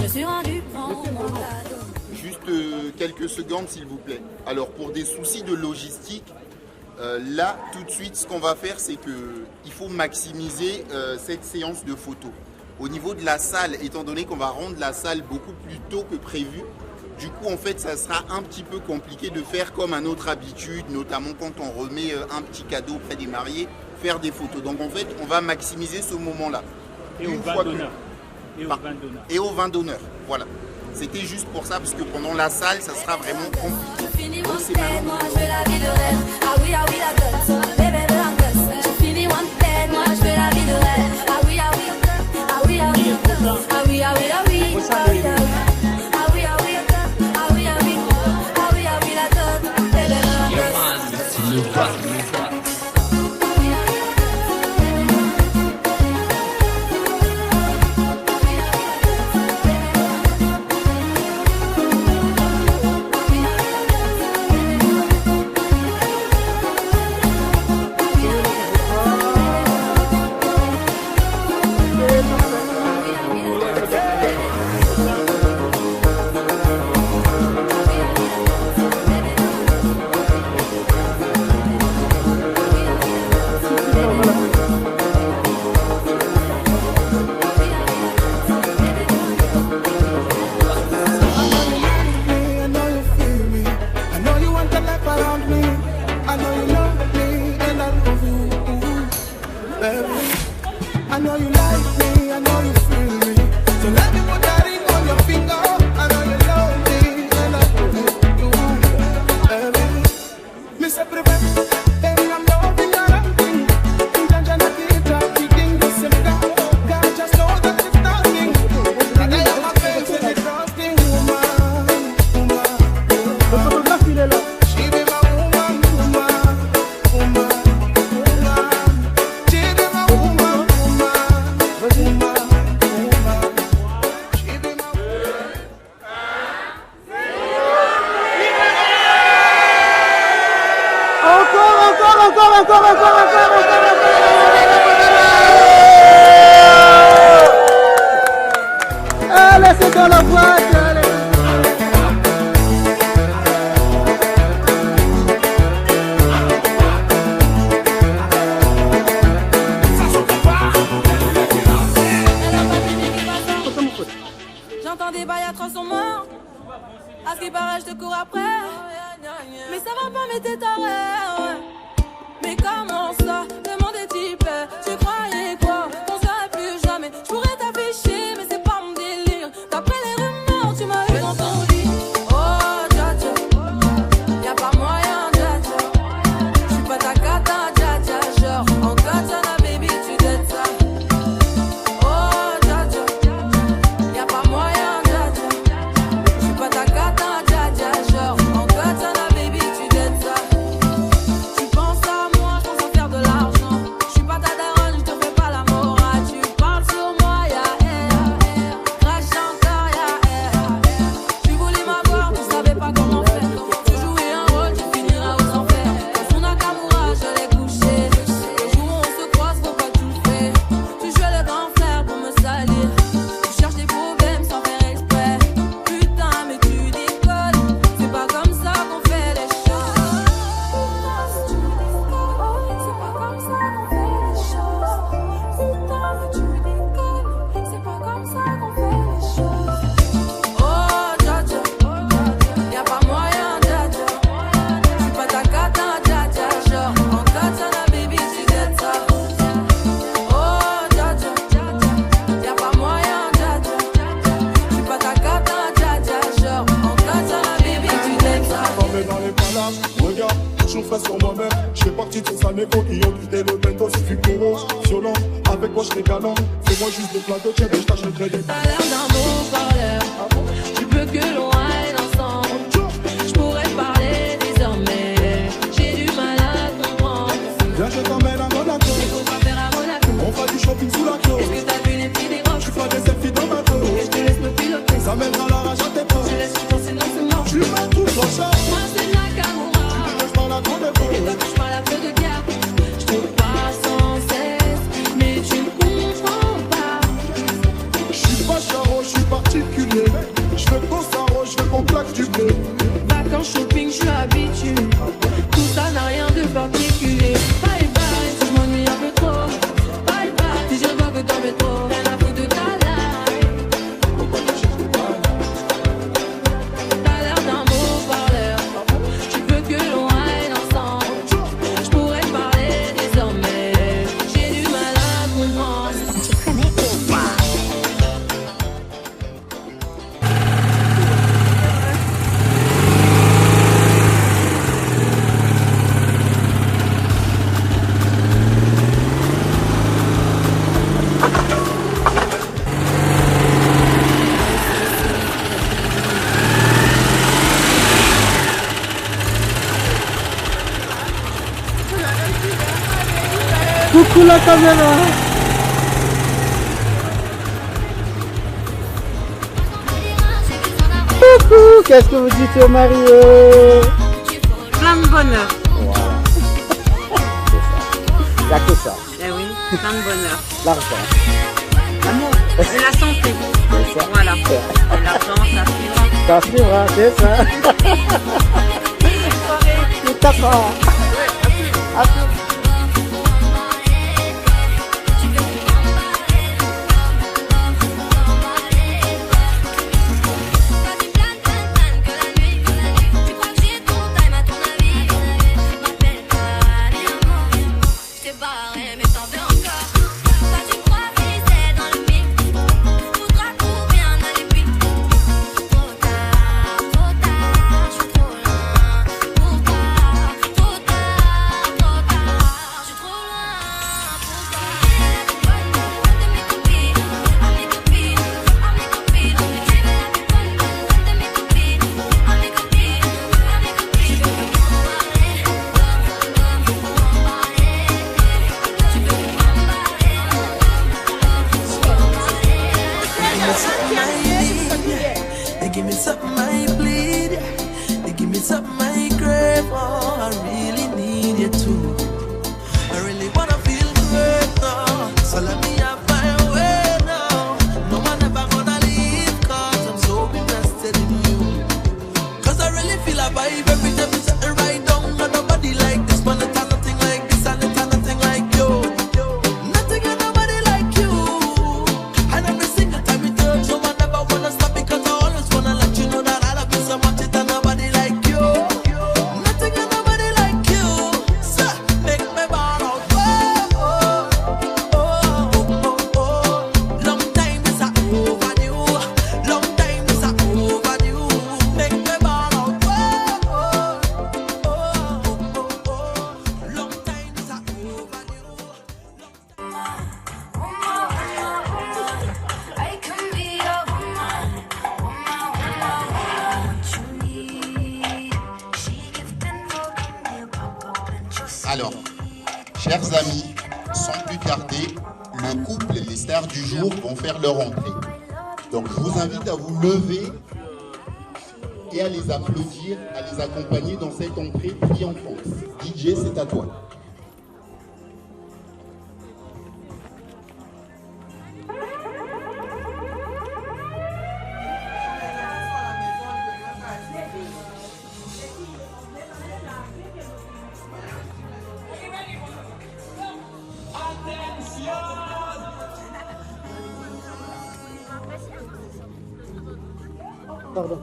[SPEAKER 1] Je suis rendu prendre mon cadeau.
[SPEAKER 2] Juste quelques secondes s'il vous plaît. Alors pour des soucis de logistique, là tout de suite ce qu'on va faire c'est qu'il faut maximiser cette séance de photos. Au niveau de la salle, étant donné qu'on va rendre la salle beaucoup plus tôt que prévu, du coup en fait ça sera un petit peu compliqué de faire comme à notre habitude, notamment quand on remet un petit cadeau auprès des mariés, faire des photos. Donc en fait on va maximiser ce moment-là.
[SPEAKER 8] Et au vin d'honneur.
[SPEAKER 2] Et au vin d'honneur, voilà. C'était juste pour ça, parce que pendant la salle, ça sera vraiment compliqué. Donc c'est maintenant.
[SPEAKER 1] Moi je veux la vie de rêve. Ah oui, la gosse. Bébé de la gosse. Je finis one bed. Moi je veux la vie de rêve. Ah oui, ah oui. Ah oui, ah oui. Ah oui, ah oui, ah oui. Ah oui, ah oui. Ah oui, ah oui. Ah oui, ah oui. Ah oui, ah oui, la gosse. Bébé de la gosse.
[SPEAKER 3] I know you like me, I know you feel me. So let me put that ring on your finger. I know you love me, and I know you do. Me say prevent, baby, I'm loving your acting. Intention of it, everything the same guy. God just know that it's nothing. And I am a face in the trusting woman. She be my woman, woman. She be my woman.
[SPEAKER 8] Encore. Allez, c'est dans la boîte, allez.
[SPEAKER 1] J'entends des bails à 300 morts. À ce qui paraît, je te cours après. Mais ça va pas, mais t'es taré. Mais comment ça, le monde est type. Tu croyais quoi, qu'on serait plus jamais. Je pourrais t'afficher, mais c'est pas mon délire. D'après les rumeurs, tu m'as eu dans ton lit. Oh, dja dja, y'a pas moyen, dja dja. J'suis pas ta cata, dja dja. Genre, en katana, baby, tu dettes ça. Oh, dja dja, y'a pas moyen, dja dja. J'suis pas ta cata, dja dja. Genre, en katana, baby, tu dettes ça. Tu penses à moi, je pense à faire de l'argent. Je suis pas ta daronne, je te fais pas la morale. Tu parles sur moi, y'a air. Crash encore, y'a air. Tu voulais m'avoir, tu savais pas comment faire. Tu jouais un rôle, tu finiras aux enfers. Dans son Nakamura, je l'ai couché. Le jour où on se croise, faut pas que tu le fais. Tu jouais le grand frère pour me salir. Tu cherches des problèmes sans faire exprès. Putain, mais tu déconnes. C'est pas comme ça qu'on fait les choses. C'est pas comme ça qu'on fait les choses. Putain, mais tu déconnes. C'est pas comme ça qu'on fait les choses. Oh, dja dja, y'a pas moyen, dja dja. J'suis pas ta cata, dja dja. Genre, en katana, baby, tu dettes ça. Oh, dja dja, y'a pas moyen, dja dja. J'suis pas ta cata, dja dja. Genre, en katana, baby, tu dettes ça.
[SPEAKER 10] Formé dans les palaces, regarde, je fais sur moi-même. Je fais partie de ces amis qui ont quitté le bento, c'est plus gros, violent,
[SPEAKER 3] Avec moi je serai galant. Fais-moi juste des plats de tiens et je t'achèterai des.
[SPEAKER 10] T'as l'air d'un beau parleur. Tu peux que l'on aille ensemble. Je pourrais parler désormais. J'ai du mal à comprendre.
[SPEAKER 3] Viens, je t'emmène à Monaco.
[SPEAKER 10] Et qu'on va faire à Monaco.
[SPEAKER 3] On va du shopping sous la clôt.
[SPEAKER 10] Est-ce que t'as vu les prix des roches?
[SPEAKER 3] Tu feras des selfies dans ma peau.
[SPEAKER 10] Et je te laisse me piloter.
[SPEAKER 3] Ça mènera la rage à tes poches.
[SPEAKER 10] Je laisse danser dans ce mort.
[SPEAKER 3] Tu m'as tout dans ça.
[SPEAKER 10] Moi c'est Nakamura.
[SPEAKER 3] Tu me lâches par la grande épaule.
[SPEAKER 10] Et toi touche pas la feu de guerre. Je te passe sans cesse, mais tu ne comprends pas.
[SPEAKER 3] Je suis pas charo, je suis particulier. Je veux qu'on s'arrose, je veux qu'on plaque du blé.
[SPEAKER 10] Vacances, shopping, je suis habitué. Tout ça n'a rien de particulier. Bye bye, si je m'ennuie un peu trop. Bye bye, si je vois que t'en mets trop. Rien à foutre de ta life. T'as l'air d'un beau parleur. Tu veux que l'on aille ensemble. Je pourrais parler désormais. J'ai du mal à comprendre.
[SPEAKER 8] Coucou la caméra. Coucou, qu'est-ce que vous dites aux mariés?
[SPEAKER 7] Plein de bonheur.
[SPEAKER 8] Il n'y a que ça.
[SPEAKER 7] Eh oui, plein de bonheur.
[SPEAKER 8] L'argent.
[SPEAKER 7] L'amour et la santé.
[SPEAKER 8] C'est ça.
[SPEAKER 7] Voilà. Et l'argent, ça suivra.
[SPEAKER 8] Ça suivra, c'est ça. Tout à fait. À plus.
[SPEAKER 11] They give me something I bleed. They give me something I crave. Oh, I really need you too. I really wanna feel good now. So let me have my way now. No one ever gonna leave, cause I'm so invested in you. Cause I really feel a vibe every time we set it right down. Not nobody like this, man. It's nothing like this, and it's nothing like you. Nothing and nobody like you. And every single time we touch, no one ever wanna stop because I always wanna let you know that I love you so much. It's nobody like you. Nothing and nobody like you. So make me ball out. Oh, oh, oh, oh, oh. Long time is a overdue. Long time is a overdue. Make me ball out. Oh, oh, oh, oh, oh. Long time is a overdue.
[SPEAKER 12] I can be your woman, what you need. She gifted for me, pop up and just.
[SPEAKER 2] Alors, chers amis, sans plus tarder, le couple et les stars du jour vont faire leur entrée. Donc je vous invite à vous lever et à les applaudir, à les accompagner dans cette entrée triomphante. DJ, c'est à toi.
[SPEAKER 8] Pardon.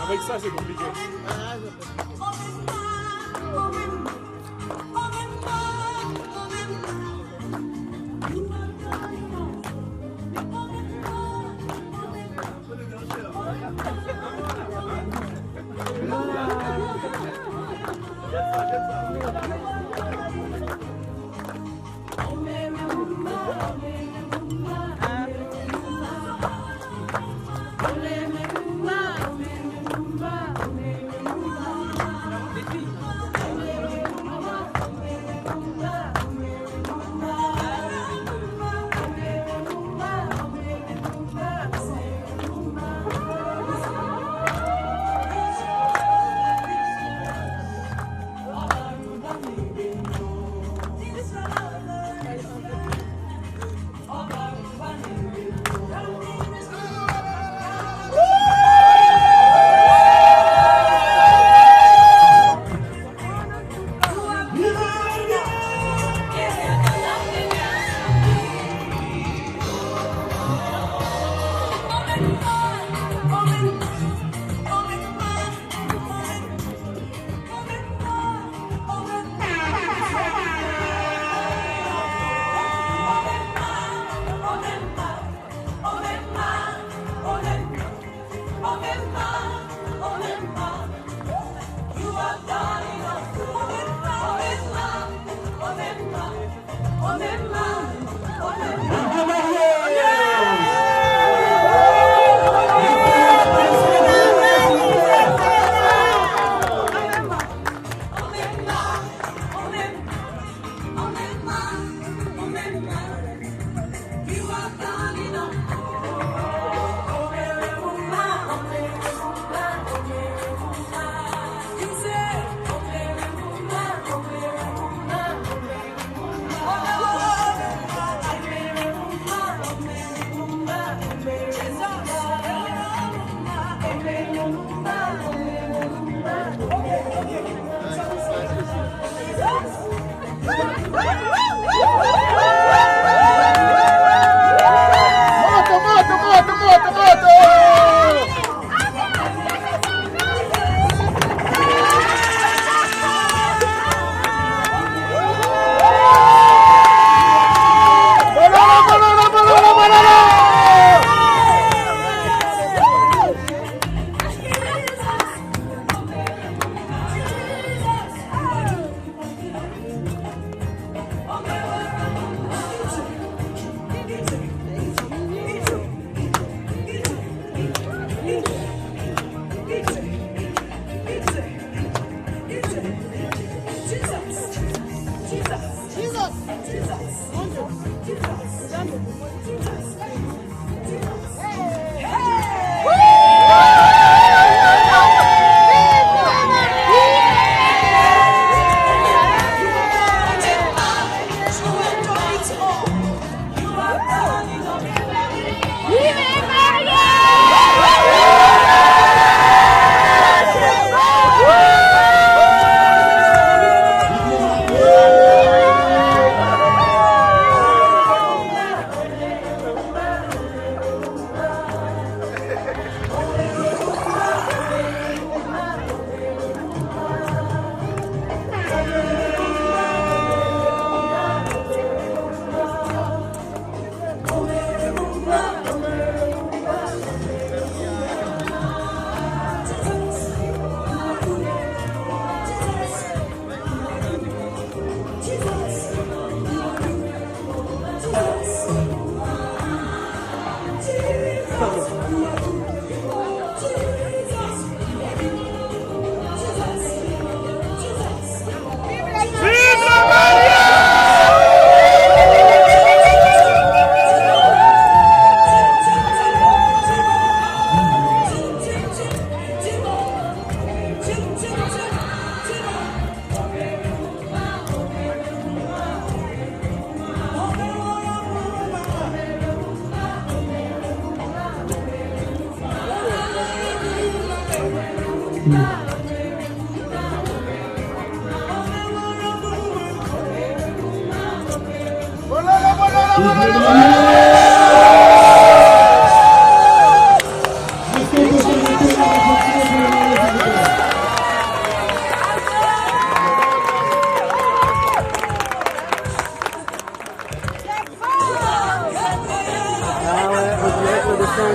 [SPEAKER 8] Avec ça, c'est compliqué.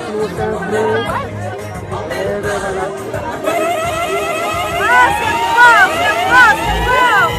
[SPEAKER 8] laisse-nous s'infler. Et ben voilà.
[SPEAKER 13] Ah, c'est fort, c'est fort, c'est fort.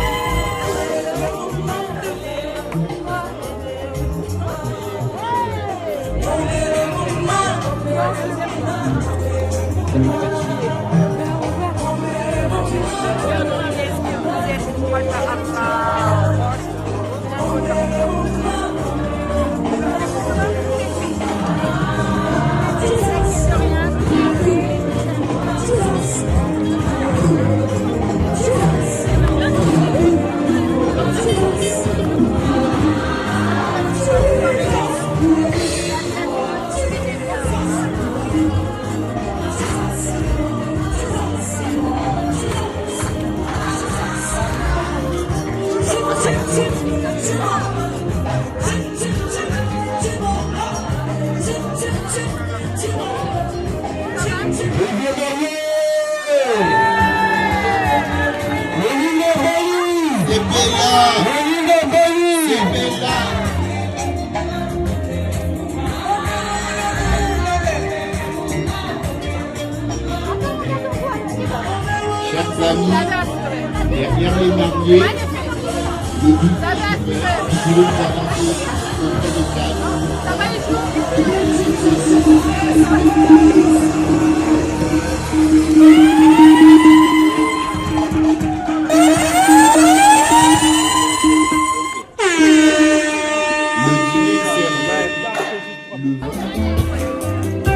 [SPEAKER 2] Chers amis, derrière les mariés, le but qui voulait nous avancer auprès des cadres.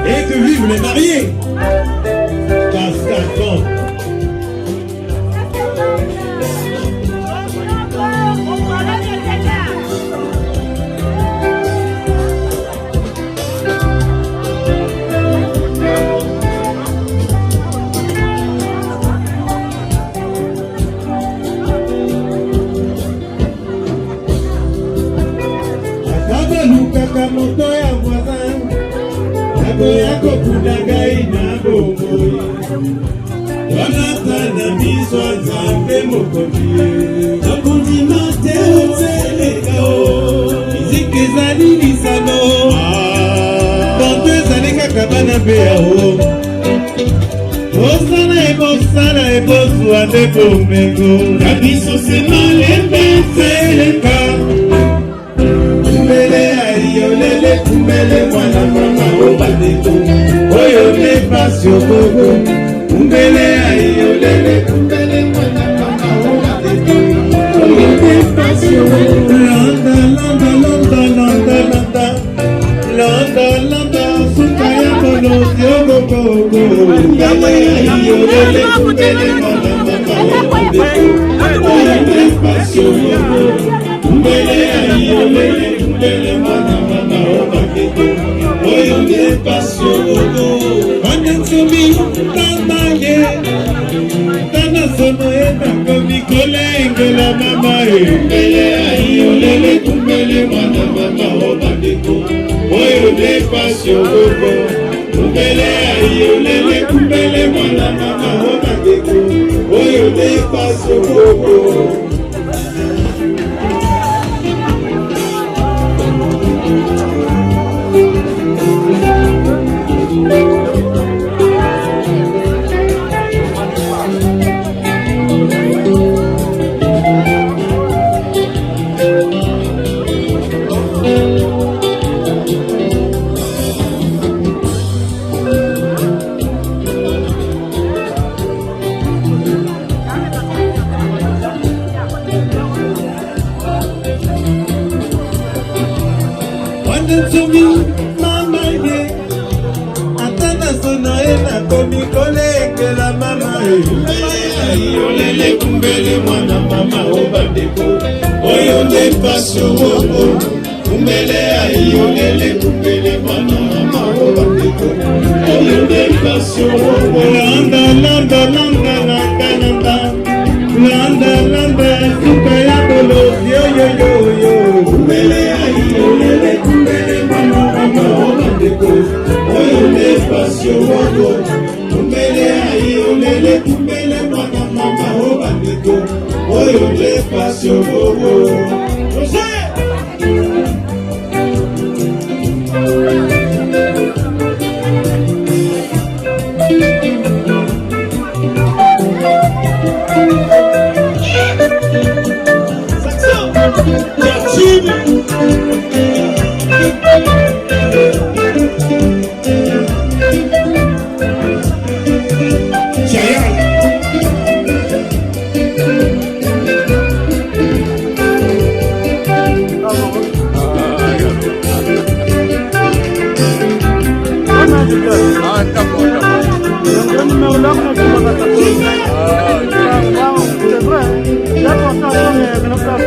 [SPEAKER 14] Et que vivent les mariés! Casse-casse-bon! Lukaka moto ya voisin nakoya kokunda ngai na bomoi wanata na miso ya nzambe mokonzi nakondima te ozelekao miziki ezali lisano banto ezali kaka bana mpe yao osala ebosala ebozwa nde bomengo na biso se malembe seleka kumbele ayolele kumbele mwana mama obandeko oyo ne pasio bobo kumbele ayolele kumbele mwana mama obandeko oyo ne pasio landa landa landa landa landa landa landa suka ya kolosi ogogogo kumbele ayolele kumbele mwana mama obandeko oyo ne pasio bobo kumbele ayolele kumbele mwana mama obandeko oyo ne pasio bobo wanensomi tamaye tana sono enakomi kolengela mama kumbele ayolele kumbele mwana mama obandeko oyo ne pasio bobo kumbele ayolele kumbele mwana mama obandeko oyo ne pasio bobo. Wanensomi mama ye atana sono enakomi kolengela mama ayolele kumbele mwana mama obandeko oyo nde pasio bobo kumbele ayolele kumbele mwana mama obandeko oyo nde pasio bobo landa landa landa landa landa landa landa suka ya kolosi oyoyoyo kumbele ayolele kumbele mwana mama obandeko oyo nde pasio bobo kumbele ayolele kumbele mwana mama obandeko oyo nde pasio bobo.
[SPEAKER 8] C'est vrai. Là, pour ça, on est dans le cas de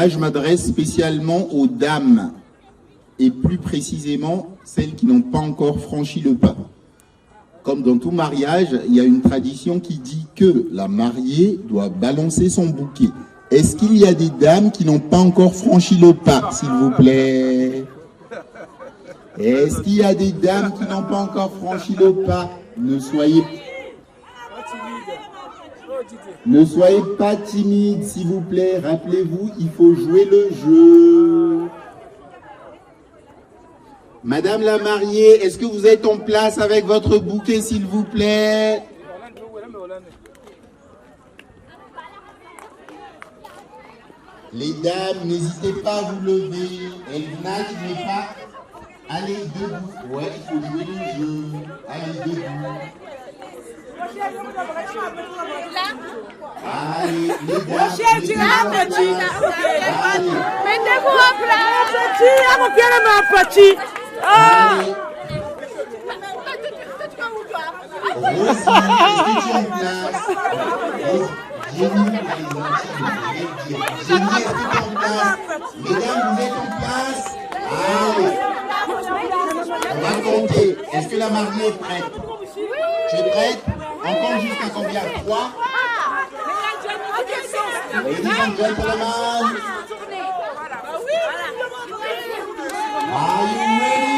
[SPEAKER 2] Je m'adresse spécialement aux dames et plus précisément celles qui n'ont pas encore franchi le pas. Comme dans tout mariage, il y a une tradition qui dit que la mariée doit balancer son bouquet. Est-ce qu'il y a des dames qui n'ont pas encore franchi le pas, s'il vous plaît? Est-ce qu'il y a des dames qui n'ont pas encore franchi le pas? Ne soyez pas timide, s'il vous plaît. Rappelez-vous, il faut jouer le jeu. Madame la mariée, est-ce que vous êtes en place avec votre bouquet, s'il vous plaît? Les dames, n'hésitez pas à vous lever. Elvina qui n'est pas... Allez, debout. Ouais, il faut jouer le jeu. Allez, debout. Allez, les dames,
[SPEAKER 13] mettez-vous en place. Petit.
[SPEAKER 2] Rosie, est-ce que tu es en place? Jenny, est-ce que tu es en place? Mesdames, vous êtes en place? Allez. On va compter. Est-ce que la mariée est prête? Tu es prête? On compte jusqu'à combien? 3? Ladies and gentlemen, are you ready?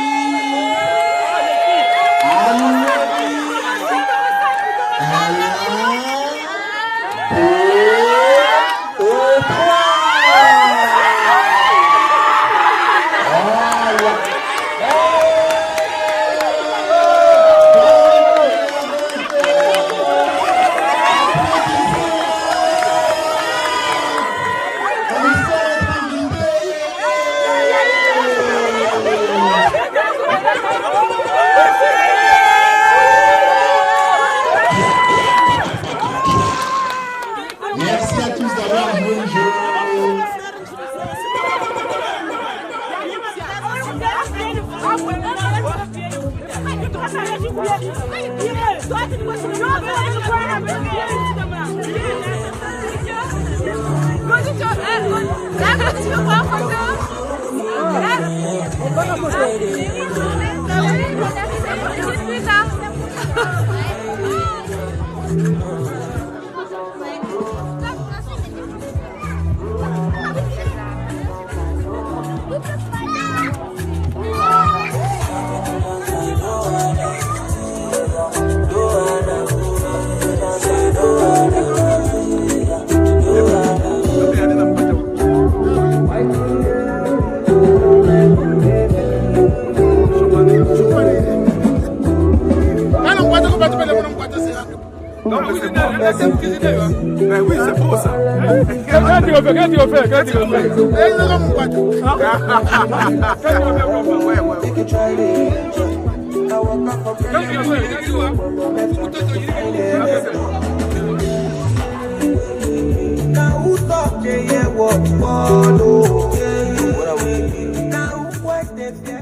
[SPEAKER 15] Mais oui, c'est beau ça. Qu'est-ce qu'il
[SPEAKER 11] What